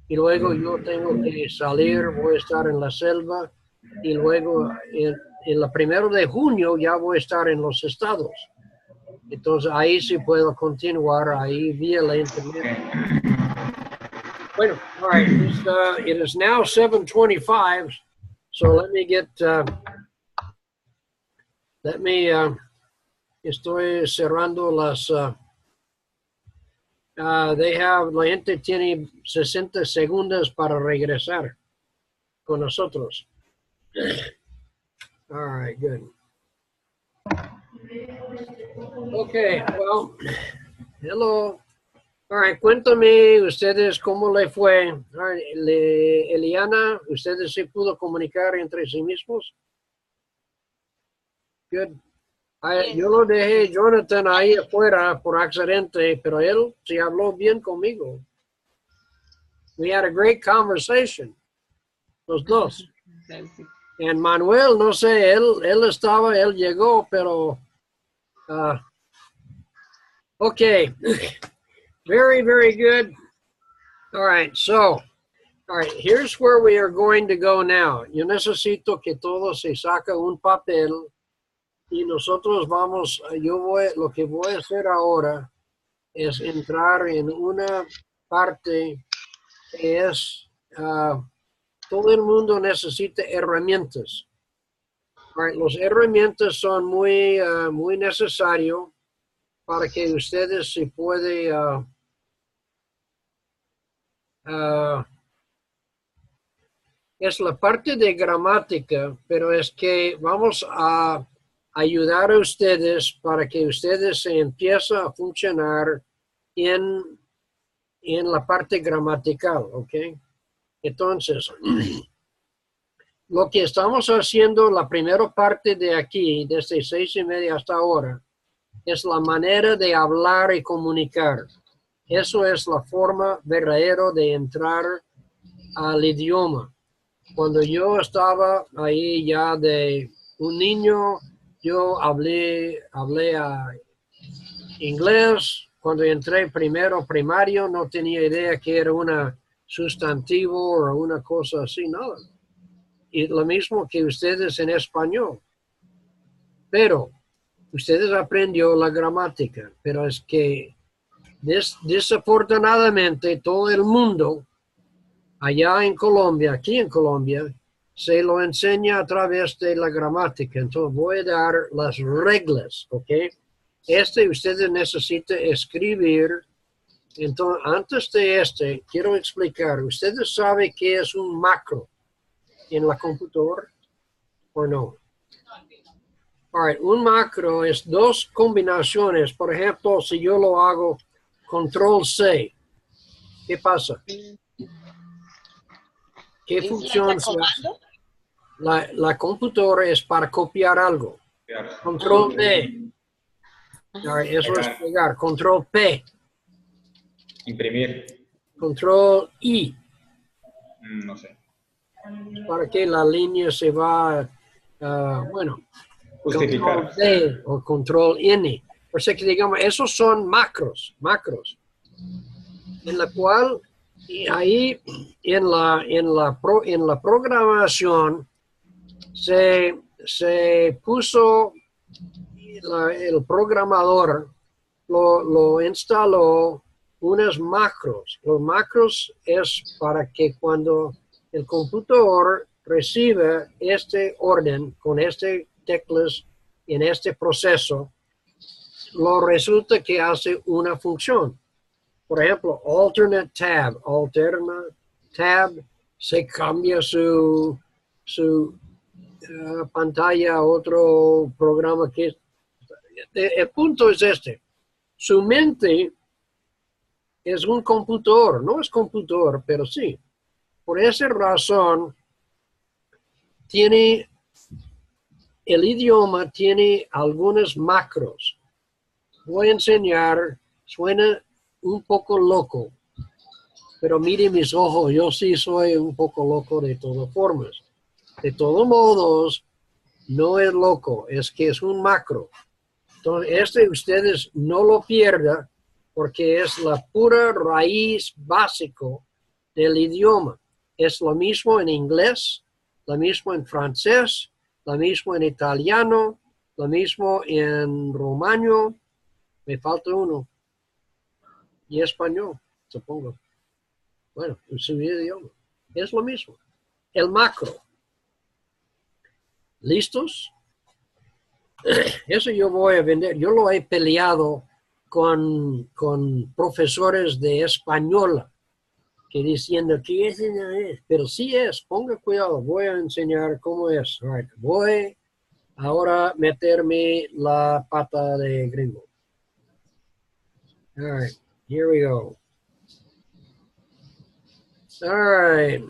y luego yo tengo que salir, voy a estar en la selva y luego en la 1 de junio ya voy a estar en los estados. Entonces ahí sí puedo continuar ahí vía la internet. Bueno, all right, it is now 7:25, so let me get, estoy cerrando las, la gente tiene 60 segundos para regresar con nosotros. All right, good. Okay, well, hello. All right, cuéntame ustedes cómo le fue. All right, Eliana, ¿ustedes se pudo comunicar entre sí mismos? Good. Yo lo dejé Jonathan ahí afuera por accidente, pero él sí habló bien conmigo. We had a great conversation, los dos. Y Manuel, no sé, él llegó, pero okay. Very, very good. All right, so, all right, here's where we are going to go now. Yo necesito que todos se saca un papel y nosotros vamos, lo que voy a hacer ahora es entrar en una parte que es, todo el mundo necesita herramientas. All right, las herramientas son muy necesarios para que ustedes se puedan es la parte de gramática, pero es que vamos a ayudar a ustedes para que ustedes se empiecen a funcionar en la parte gramatical, ¿ok? Entonces, lo que estamos haciendo, la primera parte de aquí, desde 6:30 hasta ahora, es la manera de hablar y comunicar. Eso es la forma verdadera de entrar al idioma. Cuando yo estaba ahí ya de un niño, yo hablé inglés. Cuando entré primero primario, no tenía idea que era un sustantivo o una cosa así, nada. Y lo mismo que ustedes en español. Pero ustedes aprendió la gramática, pero es que desafortunadamente todo el mundo allá en Colombia, aquí en Colombia, se lo enseña a través de la gramática. Entonces voy a dar las reglas, ¿ok? Ustedes necesitan escribir Entonces, antes de quiero explicar. ¿Ustedes saben qué es un macro en la computadora o no? All right, un macro es dos combinaciones. Por ejemplo, si yo lo hago control C, ¿qué pasa? ¿Qué It's like función a se hace? commando. La computadora es para copiar algo. Control D, all right, eso es Pegar. pegar. Control P, Imprimir. control I, No sé. para que la línea se va, bueno, control Justificar. D o control N. Por eso que digamos, esos son macros, en la cual y ahí en la programación se puso el programador lo instaló unas macros. Los macros es para que cuando el computador recibe este orden con este teclas en este proceso, lo resulta que hace una función. Por ejemplo, alternate tab, alterna tab, se cambia su pantalla a otro programa que el punto es este. Su mente es un computador, no es computador, pero sí. Por esa razón, el idioma tiene algunos macros. Voy a enseñar, suena un poco loco, pero mire mis ojos, yo sí soy un poco loco de todas formas. De todos modos, no es loco, es que es un macro. Entonces, ustedes no lo pierdan porque es la pura raíz básico del idioma. Es lo mismo en inglés, lo mismo en francés, lo mismo en italiano, lo mismo en rumano, me falta uno, y español, supongo. Bueno, en su idioma. Es lo mismo. El macro. ¿Listos? Eso yo voy a vender. Yo lo he peleado con profesores de española que diciendo que ese no es, pero sí es, ponga cuidado, voy a enseñar cómo es. Right. Voy ahora a meterme la pata de gringo. All right, here we go. All right.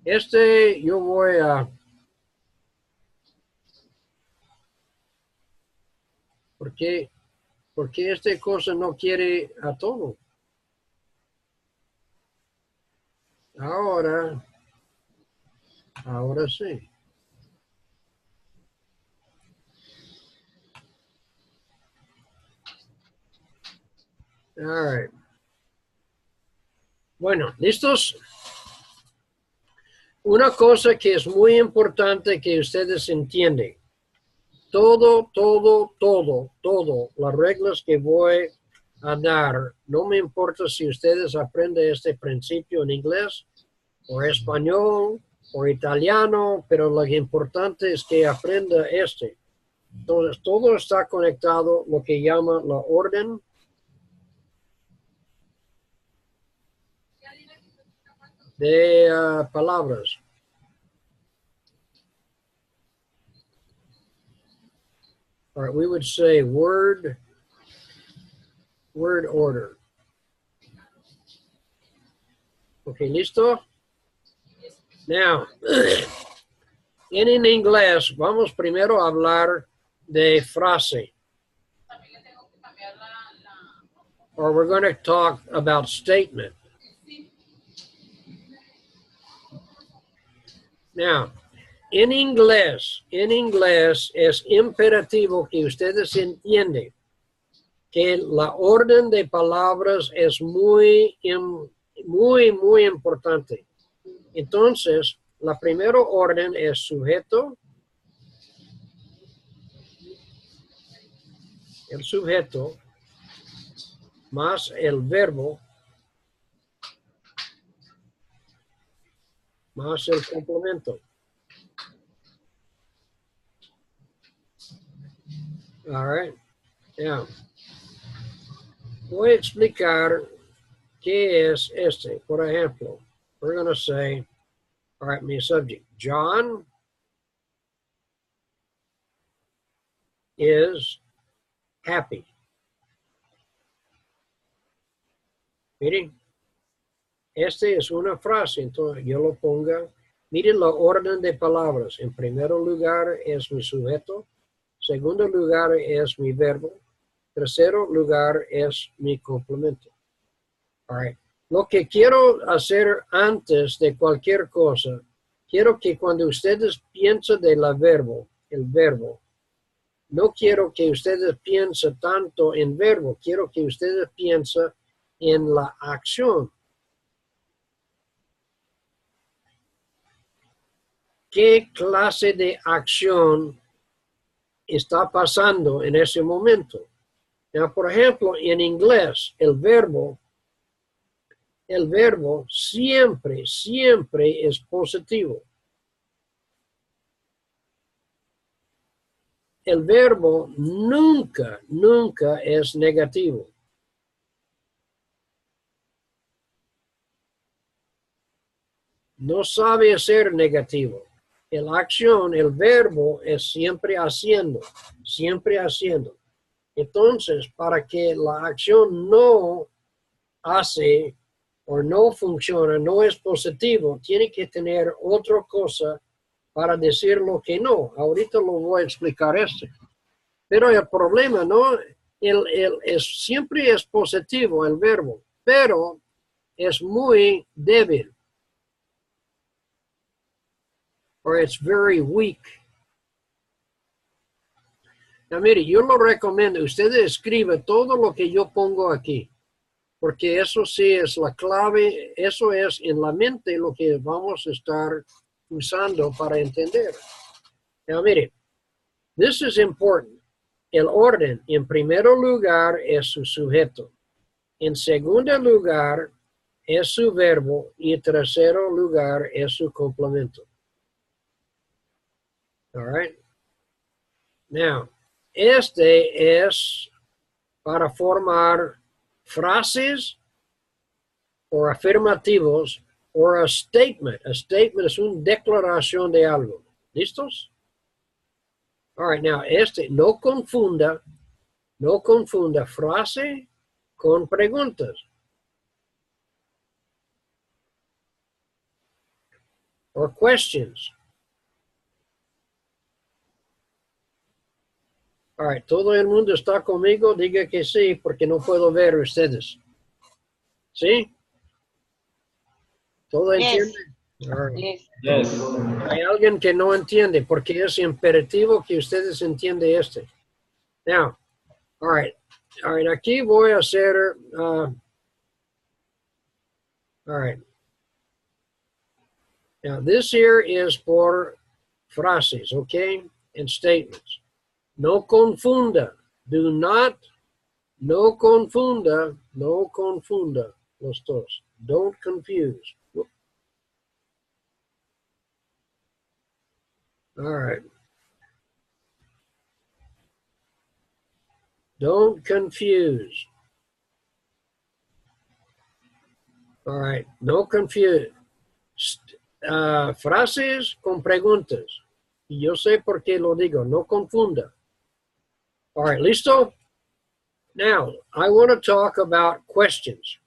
Yo voy a... ¿Por qué esta cosa no quiere a todo? Ahora sí. All right. Bueno, ¿listos? Una cosa que es muy importante que ustedes entiendan. Todo, las reglas que voy a dar, no me importa si ustedes aprenden este principio en inglés o español o italiano, pero lo importante es que aprenda este. Entonces, todo está conectado, lo que llama la orden de palabras. All right, we would say word order. Okay, ¿listo? Now, en inglés, vamos primero a hablar de frase. Or we're going to talk about statement. Now, en inglés es imperativo que ustedes entiendan que la orden de palabras es muy importante. Entonces, la primera orden es sujeto, el sujeto, más el verbo, más el complemento. All right. Yeah. voy a explicar qué es este. Por ejemplo, we're going to say, all right, my subject, John is happy. Miren, este es una frase, entonces yo lo ponga. Miren la orden de palabras. En primer lugar es mi sujeto. Segundo lugar es mi verbo. Tercero lugar es mi complemento. All right. Lo que quiero hacer antes de cualquier cosa, quiero que cuando ustedes piensen de la verbo, el verbo, no quiero que ustedes piensen tanto en verbo, quiero que ustedes piensen en la acción. ¿Qué clase de acción está pasando en ese momento? Now, por ejemplo, en inglés, el verbo siempre, siempre es positivo. El verbo nunca, nunca es negativo. No sabe ser negativo. La acción, el verbo es siempre haciendo, siempre haciendo. Entonces, para que la acción no hace o no funciona, no es positivo, tiene que tener otra cosa para decir lo que no. Ahorita lo voy a explicar esto. Pero el problema, ¿no? Siempre es positivo el verbo, pero es muy débil. Or it's very weak. Now, mire, yo lo recomiendo. Ustedes escriben todo lo que yo pongo aquí, porque eso sí es la clave. Eso es en la mente lo que vamos a estar usando para entender. Now, mire, this is important. El orden, en primer lugar, es su sujeto. En segundo lugar, es su verbo. Y en tercer lugar, es su complemento. All right. Now, este es para formar frases o afirmativos o a statement. A statement es una declaración de algo. ¿Listos? All right, now, no confunda frase con preguntas. Or questions. All right, todo el mundo está conmigo, diga que sí, porque no puedo ver ustedes. ¿Sí? ¿Todo entiende? All right. Yes. Yes. Hay alguien que no entiende, porque es imperativo que ustedes entiendan este. Now, all right, aquí voy a hacer, all right. Now, this here is por frases, okay, and statements. No confunda, no confunda los dos. Don't confuse. All right. Don't confuse. All right. No confuse. Frases con preguntas. Y yo sé por qué lo digo. No confunda. All right. ¿Listo? Now, I want to talk about questions.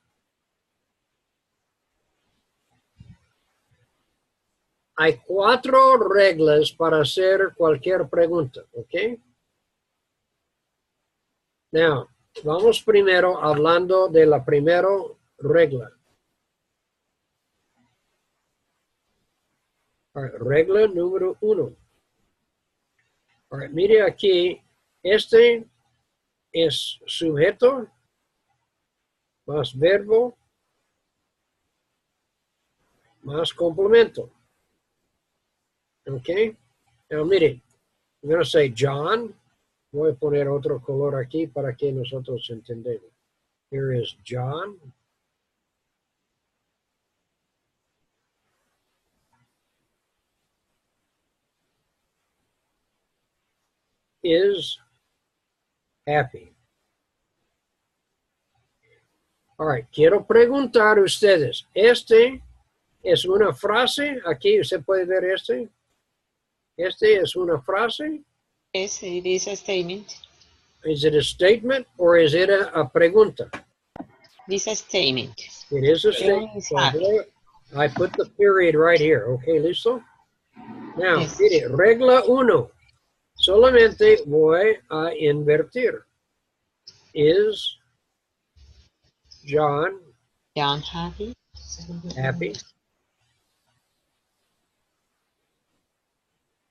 Hay 4 reglas para hacer cualquier pregunta, ¿ok? Now, vamos primero hablando de la primera regla. All right, regla número 1. All right, mire aquí, este es sujeto más verbo más complemento. Okay? Now, mire, I'm going to say John. Voy a poner otro color aquí para que nosotros entendamos. Here is John. Is happy. All right, quiero preguntar a ustedes, ¿este es una frase? Aquí usted puede ver este. ¿Este es una frase? Yes, it is a statement. Is it a statement or is it a pregunta? It is a statement. It is a John statement. is So happy. I put the period right here. Okay, listo? Now, Yes. mire, regla 1. Solamente voy a invertir. Is John John happy? happy?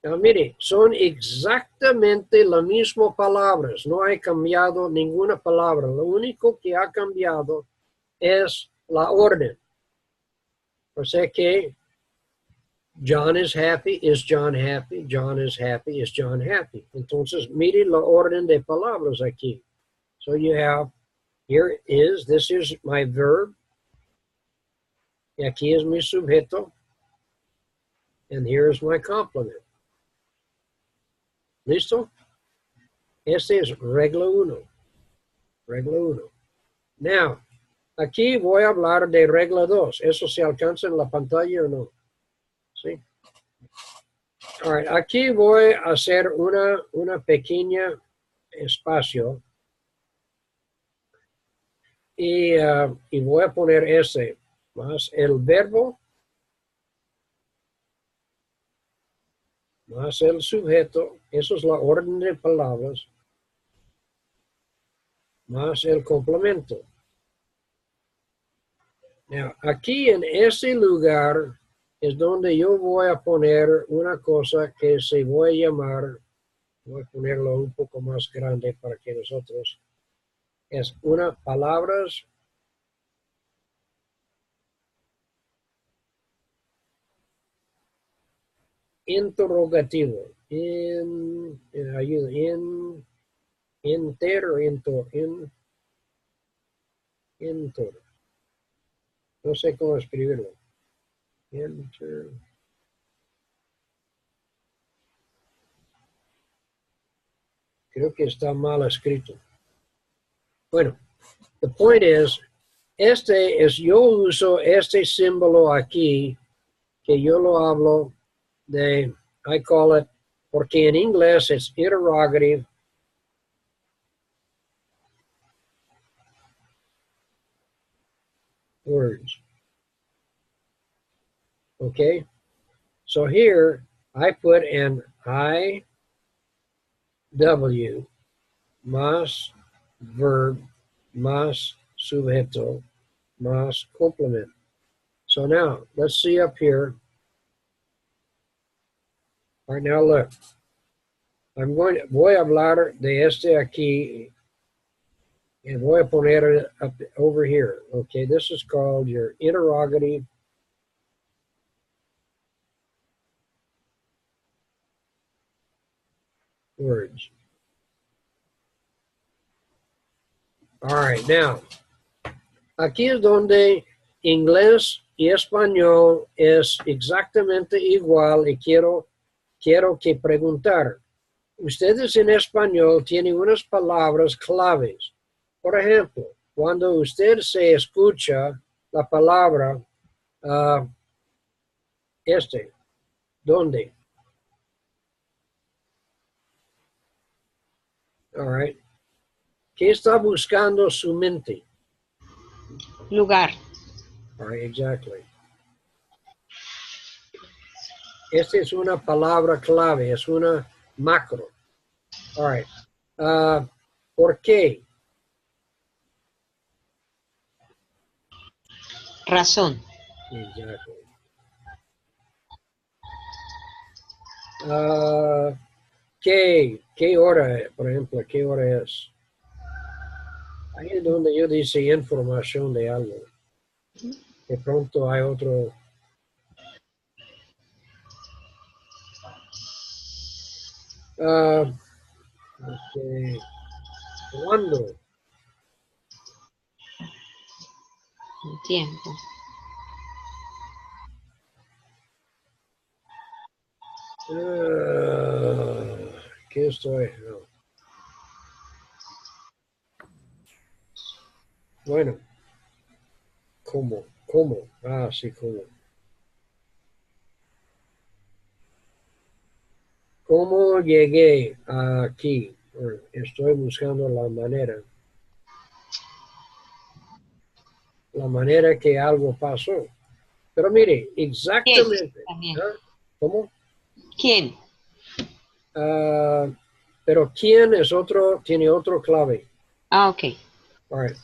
Now, mire, son exactamente las mismas palabras. No hay cambiado ninguna palabra. Lo único que ha cambiado es la orden. O sea que John is happy, is John happy, John is happy, is John happy. Entonces, mire la orden de palabras aquí. So you have, here is, this is my verb. Y aquí es mi sujeto. And here is my complement. ¿Listo? Este es regla 1. Regla 1. Now, aquí voy a hablar de regla 2. ¿Eso se alcanza en la pantalla o no? ¿Sí? All right, aquí voy a hacer una pequeña espacio y voy a poner ese más el verbo más el sujeto, eso es la orden de palabras, más el complemento. Now, aquí en ese lugar es donde yo voy a poner una cosa que se voy a llamar, voy a ponerlo un poco más grande para que nosotros, es una palabras interrogativo, ayuda, no sé cómo escribirlo. Creo que está mal escrito. Bueno, the point is, yo uso este símbolo aquí, que yo lo hablo de, I call it, porque en inglés es interrogative. Words. Okay? So here, I put an IW más verb más sujeto más complement. So now, let's see up here. All right, now look. Voy a hablar de este aquí and voy a poner it up over here. Okay, this is called your interrogative words. All right, now, aquí es donde inglés y español es exactamente igual y quiero que preguntar. Ustedes en español tienen unas palabras claves. Por ejemplo, cuando usted se escucha la palabra ¿dónde? All right. ¿Qué está buscando su mente? Lugar. All right, exactly. Esta es una palabra clave, es una macro. All right. ¿Por qué? Razón. Exactly. ¿Qué hora, por ejemplo, qué hora es? Ahí es donde yo dice información de algo. De pronto hay otro. ¿Cuándo? Tiempo. ¿Qué estoy? No. Bueno, ¿Cómo? ¿Cómo? Ah, sí, ¿cómo? ¿Cómo llegué aquí? Estoy buscando la manera que algo pasó. Pero mire, ¿Quién? exactamente. También. ¿Ah? ¿Cómo? ¿Quién? Ah, pero quién es otro, tiene otro clave. Ah, ok. All right.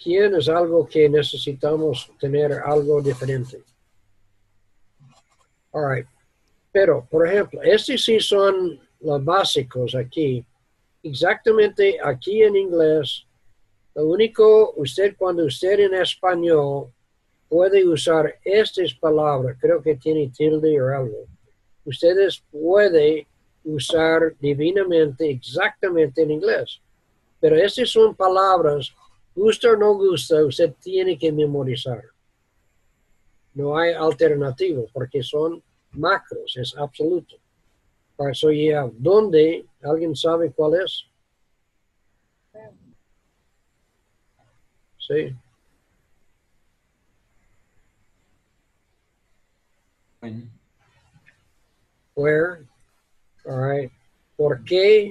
¿Quién es algo que necesitamos tener algo diferente? All right. Pero, por ejemplo, estos sí son los básicos aquí. Exactamente aquí en inglés, lo único, cuando usted en español puede usar estas palabras, creo que tiene tilde o algo, ustedes pueden usar divinamente exactamente en inglés. Pero estas son palabras, gusta o no gusta, usted tiene que memorizar. No hay alternativo porque son macros, es absoluto. Para eso ya, ¿dónde? ¿Alguien sabe cuál es? Sí. When. Where? All right. ¿Por qué?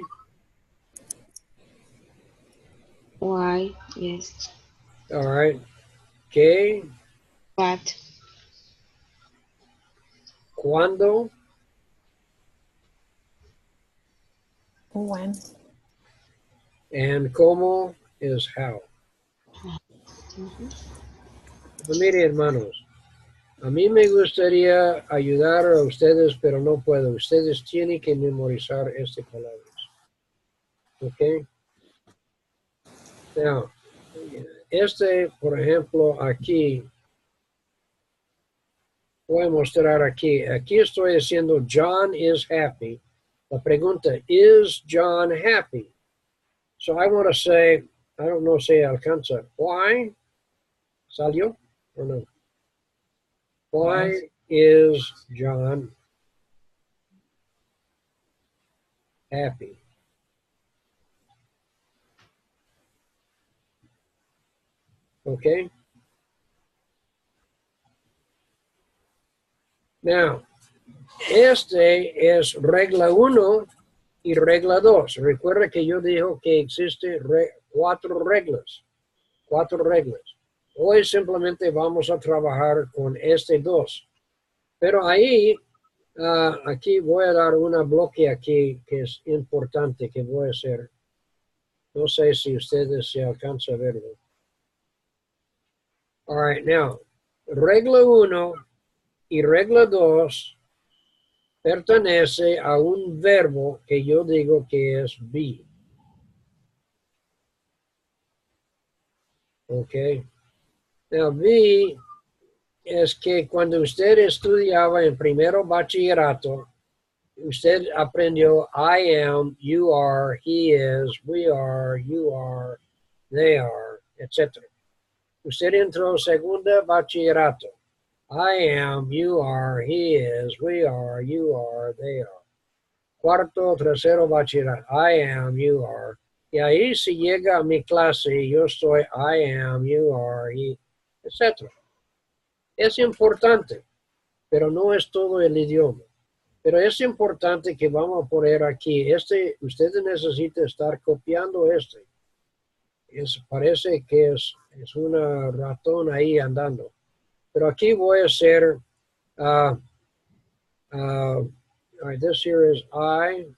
Why? Yes. All right. ¿Qué? What? ¿Cuándo? When. And ¿cómo? Is how. Pues mire, hermanos, a mí me gustaría ayudar a ustedes, pero no puedo. Ustedes tienen que memorizar estas palabras. ¿Ok? Now, por ejemplo, aquí, voy a mostrar aquí. Aquí estoy diciendo John is happy. La pregunta, is John happy? So I want to say, I don't know si alcanza. Why? ¿Salió o no? What? Why is John happy? Okay. Now, este es regla 1 y regla 2. Recuerda que yo dijo que existe cuatro reglas. Cuatro reglas. Hoy simplemente vamos a trabajar con este 2. Pero ahí, aquí voy a dar una bloque aquí que es importante que voy a hacer. No sé si ustedes se alcanzan a verlo. All right, now, regla 1 y regla 2 pertenece a un verbo que yo digo que es be. Ok. Now, be es que cuando usted estudiaba en primero bachillerato, usted aprendió I am, you are, he is, we are, you are, they are, etc. Usted entró segunda bachillerato. I am, you are, he is, we are, you are, they are. Cuarto, tercero bachillerato. I am, you are. Y ahí si llega a mi clase, yo estoy I am, you are, he, etc. Es importante, pero no es todo el idioma. Pero es importante que vamos a poner aquí, ustedes necesitan estar copiando este. Parece que es una ratón ahí andando. Pero aquí voy a hacer, all right, this here is I.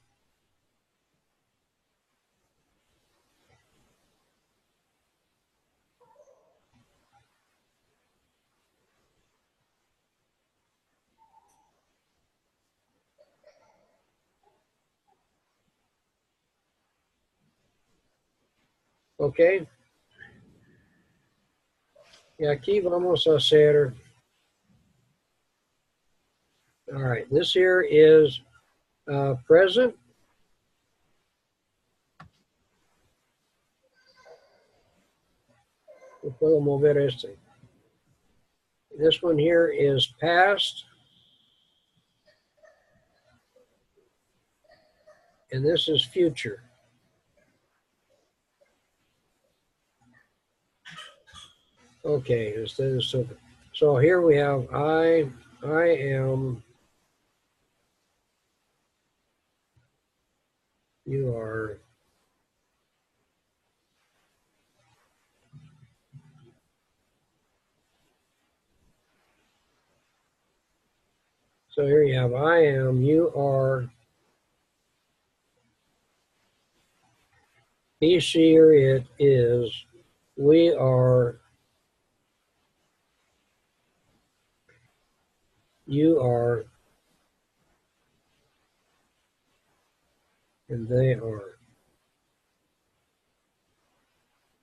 Ok. Y aquí vamos a hacer, all right, this here is present. Yo puedo mover este. This one here is past. And this is future. Okay, ustedes son. So here we have I am, you are, so here you have I am, you are, he, she, or it is, we are, you are, and they are.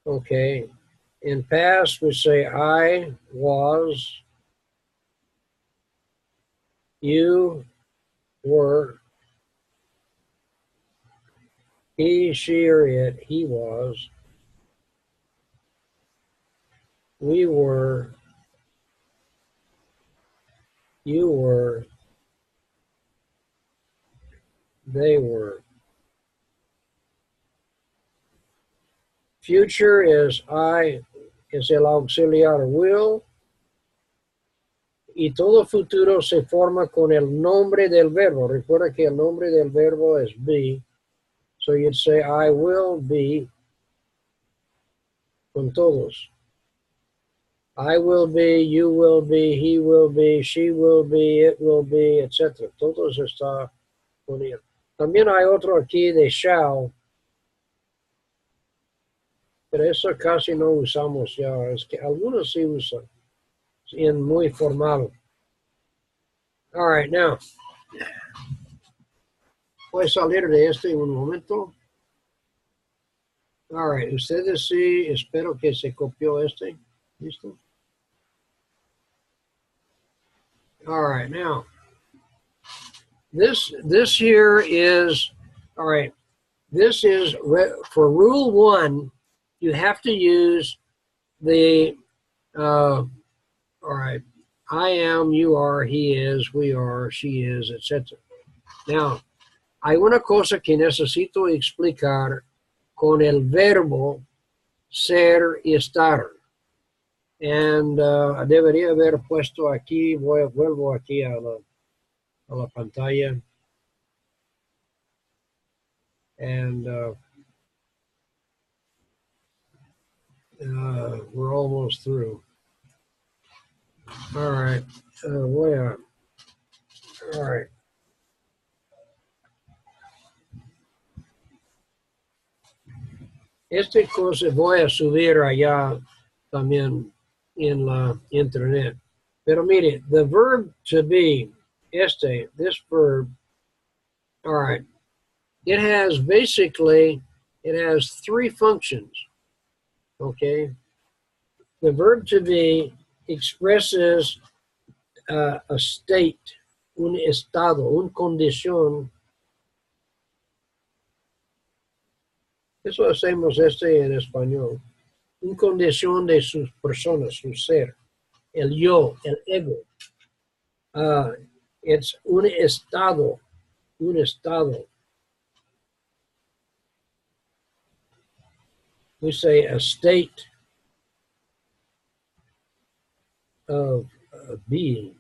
Okay. In past, we say I was, you were, he, she, or it, he was, we were, you were, they were. Future is I, es el auxiliar will, y todo futuro se forma con el nombre del verbo. Recuerda que el nombre del verbo es be. So you'd say I will be con todos. I will be, you will be, he will be, she will be, it will be, etc. Todos está con él. También hay otro aquí de shall, pero eso casi no usamos ya. Es que algunos sí usan en muy formal. All right, now. Voy a salir de este en un momento. All right, ustedes sí, espero que se copió este. ¿Listo? All right, now. This here is, all right, this is, for rule 1, you have to use the, all right, I am, you are, he is, we are, she is, etc. Now, hay una cosa que necesito explicar con el verbo ser y estar. And debería haber puesto aquí, vuelvo aquí a la pantalla. And we're almost through. All right, all right. Este cosa voy a subir allá también en la internet. Pero mire, the verb to be, this verb, all right, it has basically, it has 3 functions, okay? The verb to be expresses a state, un estado, una condición. Eso hacemos en español. Una condición de sus personas, su ser, el yo, el ego. It's un estado, un estado. We say a state of being.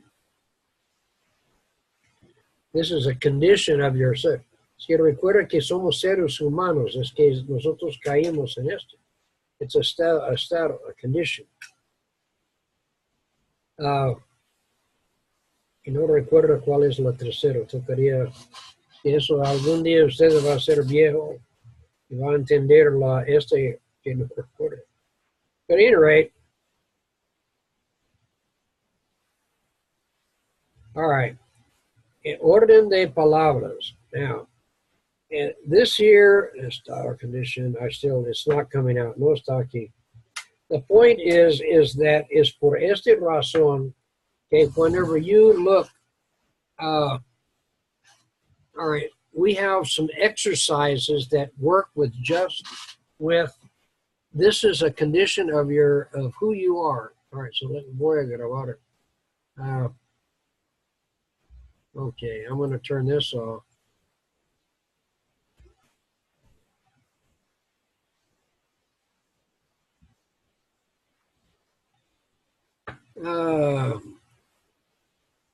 This is a condition of your ser. Si recuerda que somos seres humanos, es que nosotros caímos en esto. It's a estado, a condition. Y no recuerdo cuál es la tercera. Tocaría que eso algún día usted va a ser viejo y va a entender que no recuerda. But at any rate, all right. En orden de palabras. Now, and this here is our condition. It's not coming out. No está aquí. The point is that es por esta razón que whenever you look, all right, we have some exercises that work with this is a condition of who you are. All right, so voy a grabar it. Okay, I'm going to turn this off. All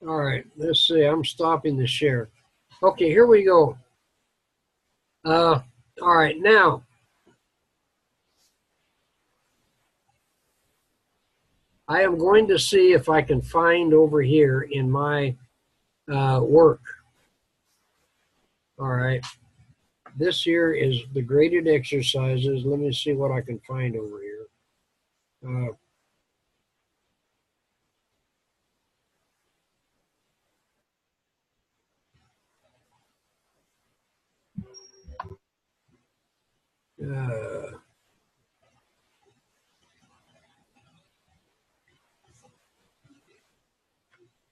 right, let's see. I'm stopping the share. Okay, here we go. All right, now. I am going to see if I can find over here in my work. All right. This here is the graded exercises. Let me see what I can find over here.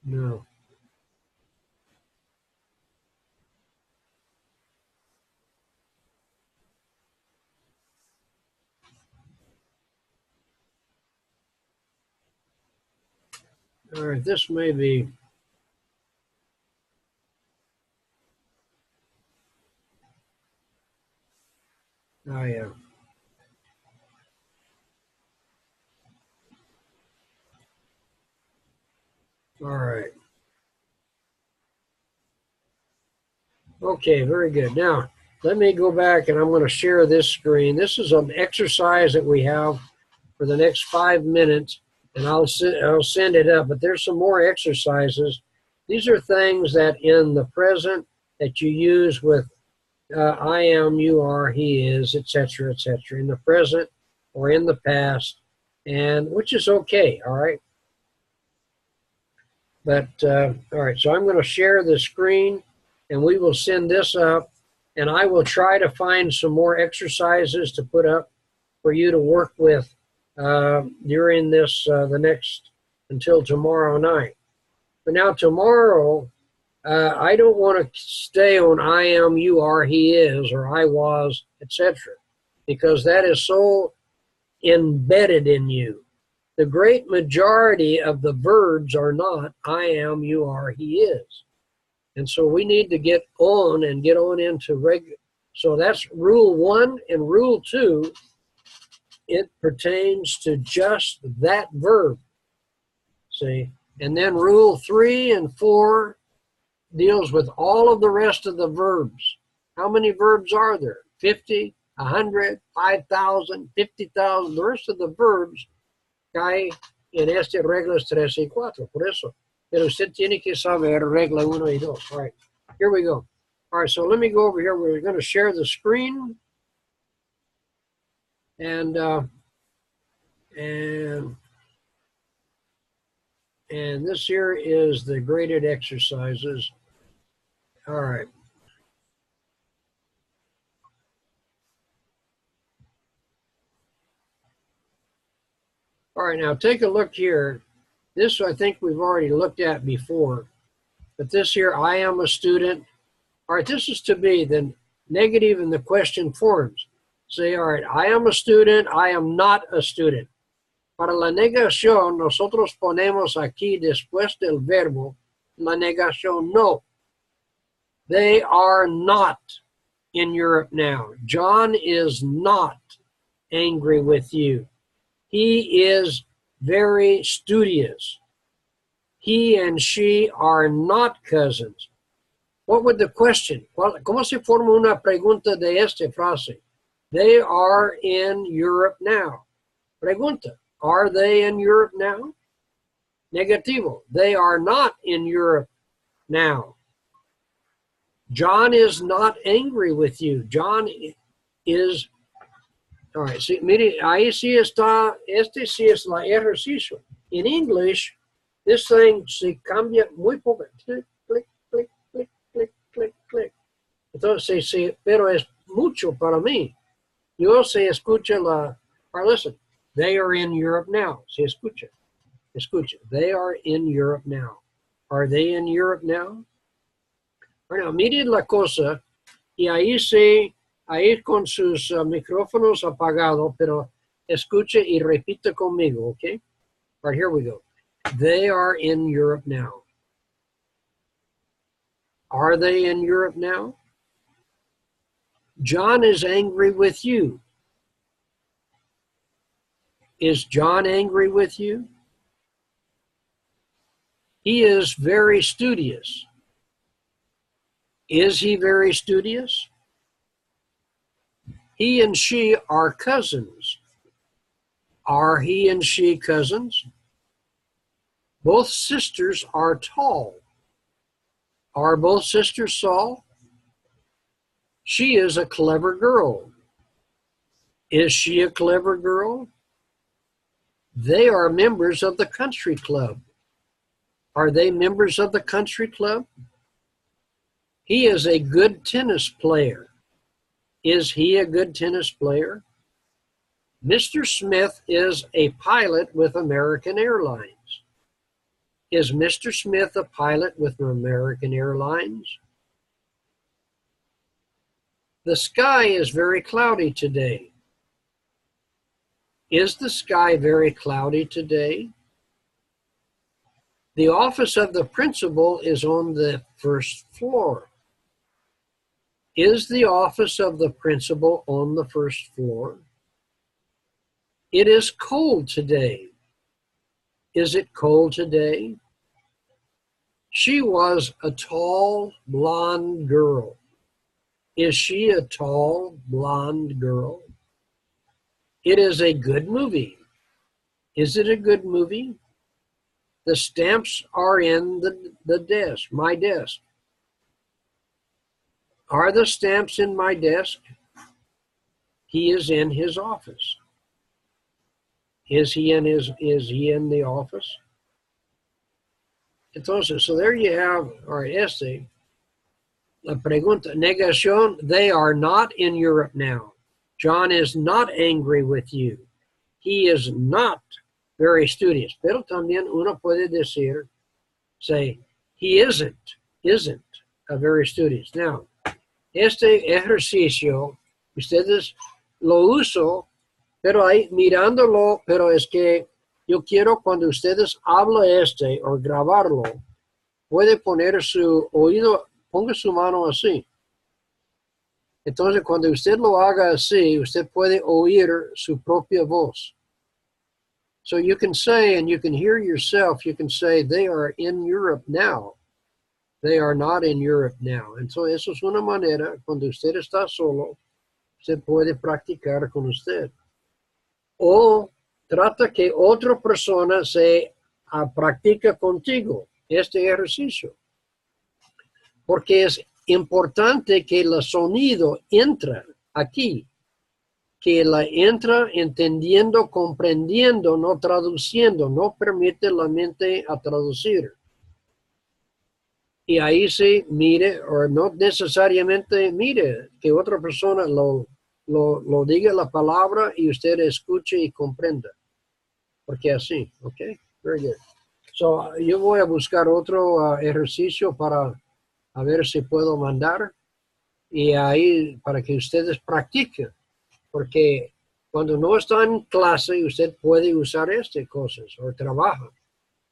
No. All right, this may be. Oh, yeah. All right. Okay, very good. Now, let me go back and I'm going to share this screen. This is an exercise that we have for the next 5 minutes, and I'll send it up. But there's some more exercises. These are things that in the present that you use with I am, you are, he is, etc., etc. in the present or in the past, and which is okay, all right? But, all right, so I'm going to share the screen, and we will send this up, and I will try to find some more exercises to put up for you to work with during this, the next, until tomorrow night. But now tomorrow, I don't want to stay on I am, you are, he is, or I was, etc., because that is so embedded in you. The great majority of the verbs are not I am, you are, he is. And so we need to get on and get on into regular. So that's rule 1 and rule 2. It pertains to just that verb. See? And then rule 3 and 4 deals with all of the rest of the verbs. How many verbs are there? 50, 100, 5,000, 50,000. The rest of the verbs cae en este reglas 3 y 4. Por eso. Pero usted tiene que saber regla 1 y 2. All right. Here we go. All right. So let me go over here. We're going to share the screen. And this here is the graded exercises. All right. All right, now take a look here. This I think we've already looked at before. But this here, I am a student. All right, this is to be the negative in the question forms. Say, all right, I am a student, I am not a student. Para la negación, nosotros ponemos aquí después del verbo la negación no. They are not in Europe now. John is not angry with you. He is very studious. He and she are not cousins. What would the question? ¿Cómo se forma una pregunta de esta frase? They are in Europe now. Pregunta, are they in Europe now? Negativo, they are not in Europe now. John is not angry with you. John is, all right, sí, mire, ahí sí está, este sí es el ejercicio. In English, this thing se cambia muy poco. Click, click, click, click, click, click, click. Entonces, sí, pero es mucho para mí. Yo se escucha la, or listen, they are in Europe now. Se escucha, escucha. They are in Europe now. Are they in Europe now? Bueno, miren la cosa, y ahí sí, ahí con sus micrófonos apagados, pero escuche y repite conmigo, ¿ok? All right, here we go. They are in Europe now. Are they in Europe now? John is angry with you. Is John angry with you? He is very studious. Is he very studious? He and she are cousins. Are he and she cousins? Both sisters are tall. Are both sisters tall? She is a clever girl. Is she a clever girl? They are members of the country club. Are they members of the country club? He is a good tennis player. Is he a good tennis player? Mr. Smith is a pilot with American Airlines. Is Mr. Smith a pilot with American Airlines? The sky is very cloudy today. Is the sky very cloudy today? The office of the principal is on the first floor. Is the office of the principal on the first floor? It is cold today. Is it cold today? She was a tall, blonde girl. Is she a tall, blonde girl? It is a good movie. Is it a good movie? The stamps are in the desk, my desk. Are the stamps in my desk? He is in his office. Is he in the office? Entonces, so there you have our essay. La pregunta, negación, they are not in Europe now. John is not angry with you. He is not very studious. Pero también uno puede decir, say, he isn't a very studious. Now, este ejercicio, ustedes lo uso, pero ahí mirándolo, pero es que yo quiero cuando ustedes hablan o grabarlo, puede poner su oído, ponga su mano así. Entonces, cuando usted lo haga así, usted puede oír su propia voz. So you can say, and you can hear yourself, you can say, they are in Europe now. They are not in Europe now. Entonces, eso es una manera, cuando usted está solo, usted puede practicar con usted. O trata que otra persona se practica contigo este ejercicio. Porque es importante que el sonido entra aquí, que la entra entendiendo, comprendiendo, no traduciendo, no permite la mente a traducir. Y ahí se mire, o no necesariamente mire, que otra persona lo diga la palabra y usted escuche y comprenda. Porque así, ¿ok? Very good. So, yo voy a buscar otro ejercicio para a ver si puedo mandar y ahí para que ustedes practiquen, porque cuando no está en clase usted puede usar estas cosas o trabaja,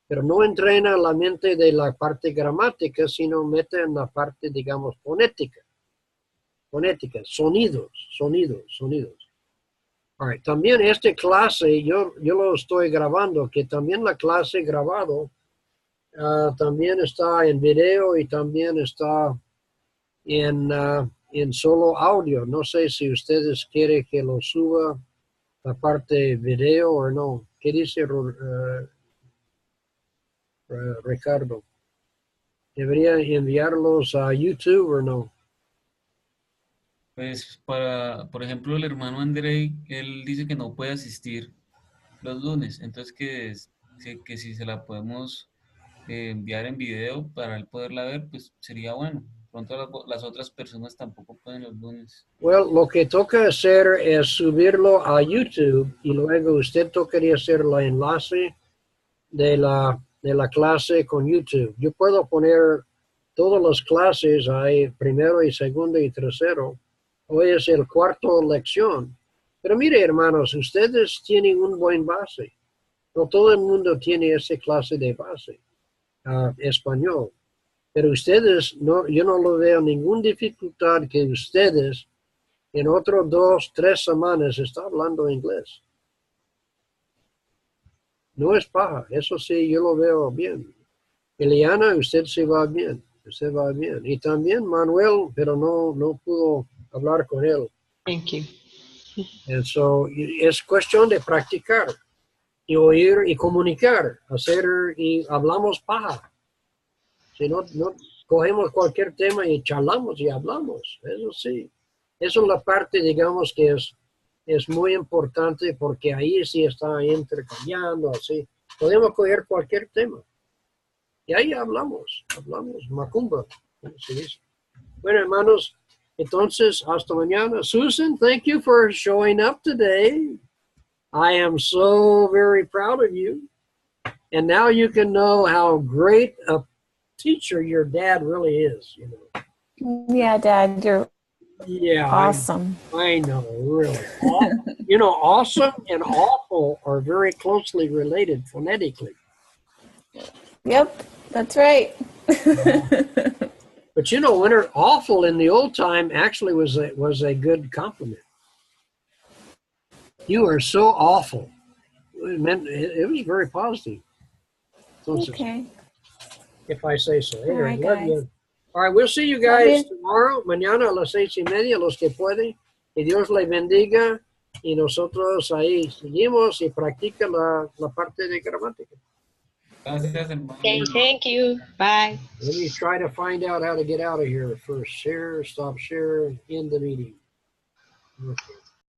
pero no entrena la mente de la parte gramática, sino mete en la parte, digamos, fonética, sonidos. All right. También esta clase, yo lo estoy grabando, que también la clase grabado también está en video y también está en solo audio. No sé si ustedes quieren que lo suba la parte video o no. ¿Qué dice Ricardo? ¿Debería enviarlos a YouTube o no? Pues por ejemplo, el hermano Andrei, él dice que no puede asistir los lunes, entonces que si se la podemos enviar en video para él poderla ver, pues sería bueno. Pronto las otras personas tampoco pueden los lunes. Well, lo que toca hacer es subirlo a YouTube y luego usted tocaría hacer el enlace de la clase con YouTube. Yo puedo poner todas las clases ahí, primero y segundo y tercero. Hoy es el cuarto lección. Pero mire, hermanos, ustedes tienen un buen base. No todo el mundo tiene esa clase de base. Español. Pero ustedes, yo no lo veo ninguna dificultad que ustedes en otros 2, 3 semanas están hablando inglés. No es paja, eso sí, yo lo veo bien. Eliana, usted se va bien. Usted va bien. Y también Manuel, pero no pudo hablar con él. Thank you. And so, es cuestión de practicar y oír y comunicar, hacer y hablamos paja. Si no cogemos cualquier tema y charlamos y hablamos, eso sí. Eso es la parte, digamos, que es muy importante porque ahí sí está intercambiando, así. Podemos coger cualquier tema. Y ahí hablamos, macumba, como se dice. Bueno, hermanos, entonces, hasta mañana. Susan, thank you for showing up today. I am so very proud of you. And now you can know how great a teacher your dad really is, you know. Yeah, Dad, you're Yeah, awesome. I know, really. You know, awesome and awful are very closely related phonetically. Yep, that's right. But you know, when awful in the old time actually was a good compliment. You are so awful. It was very positive. Okay. If I say so. Anyway, All right, love guys. you. All right, we'll see you Love guys you. tomorrow, mañana a las 6:30, los que pueden. Que Dios les bendiga. Y nosotros ahí seguimos y practica la parte de gramática. Gracias, hermano. Okay, thank you. Bye. Let me try to find out how to get out of here first. Share, stop share, end the meeting. Okay.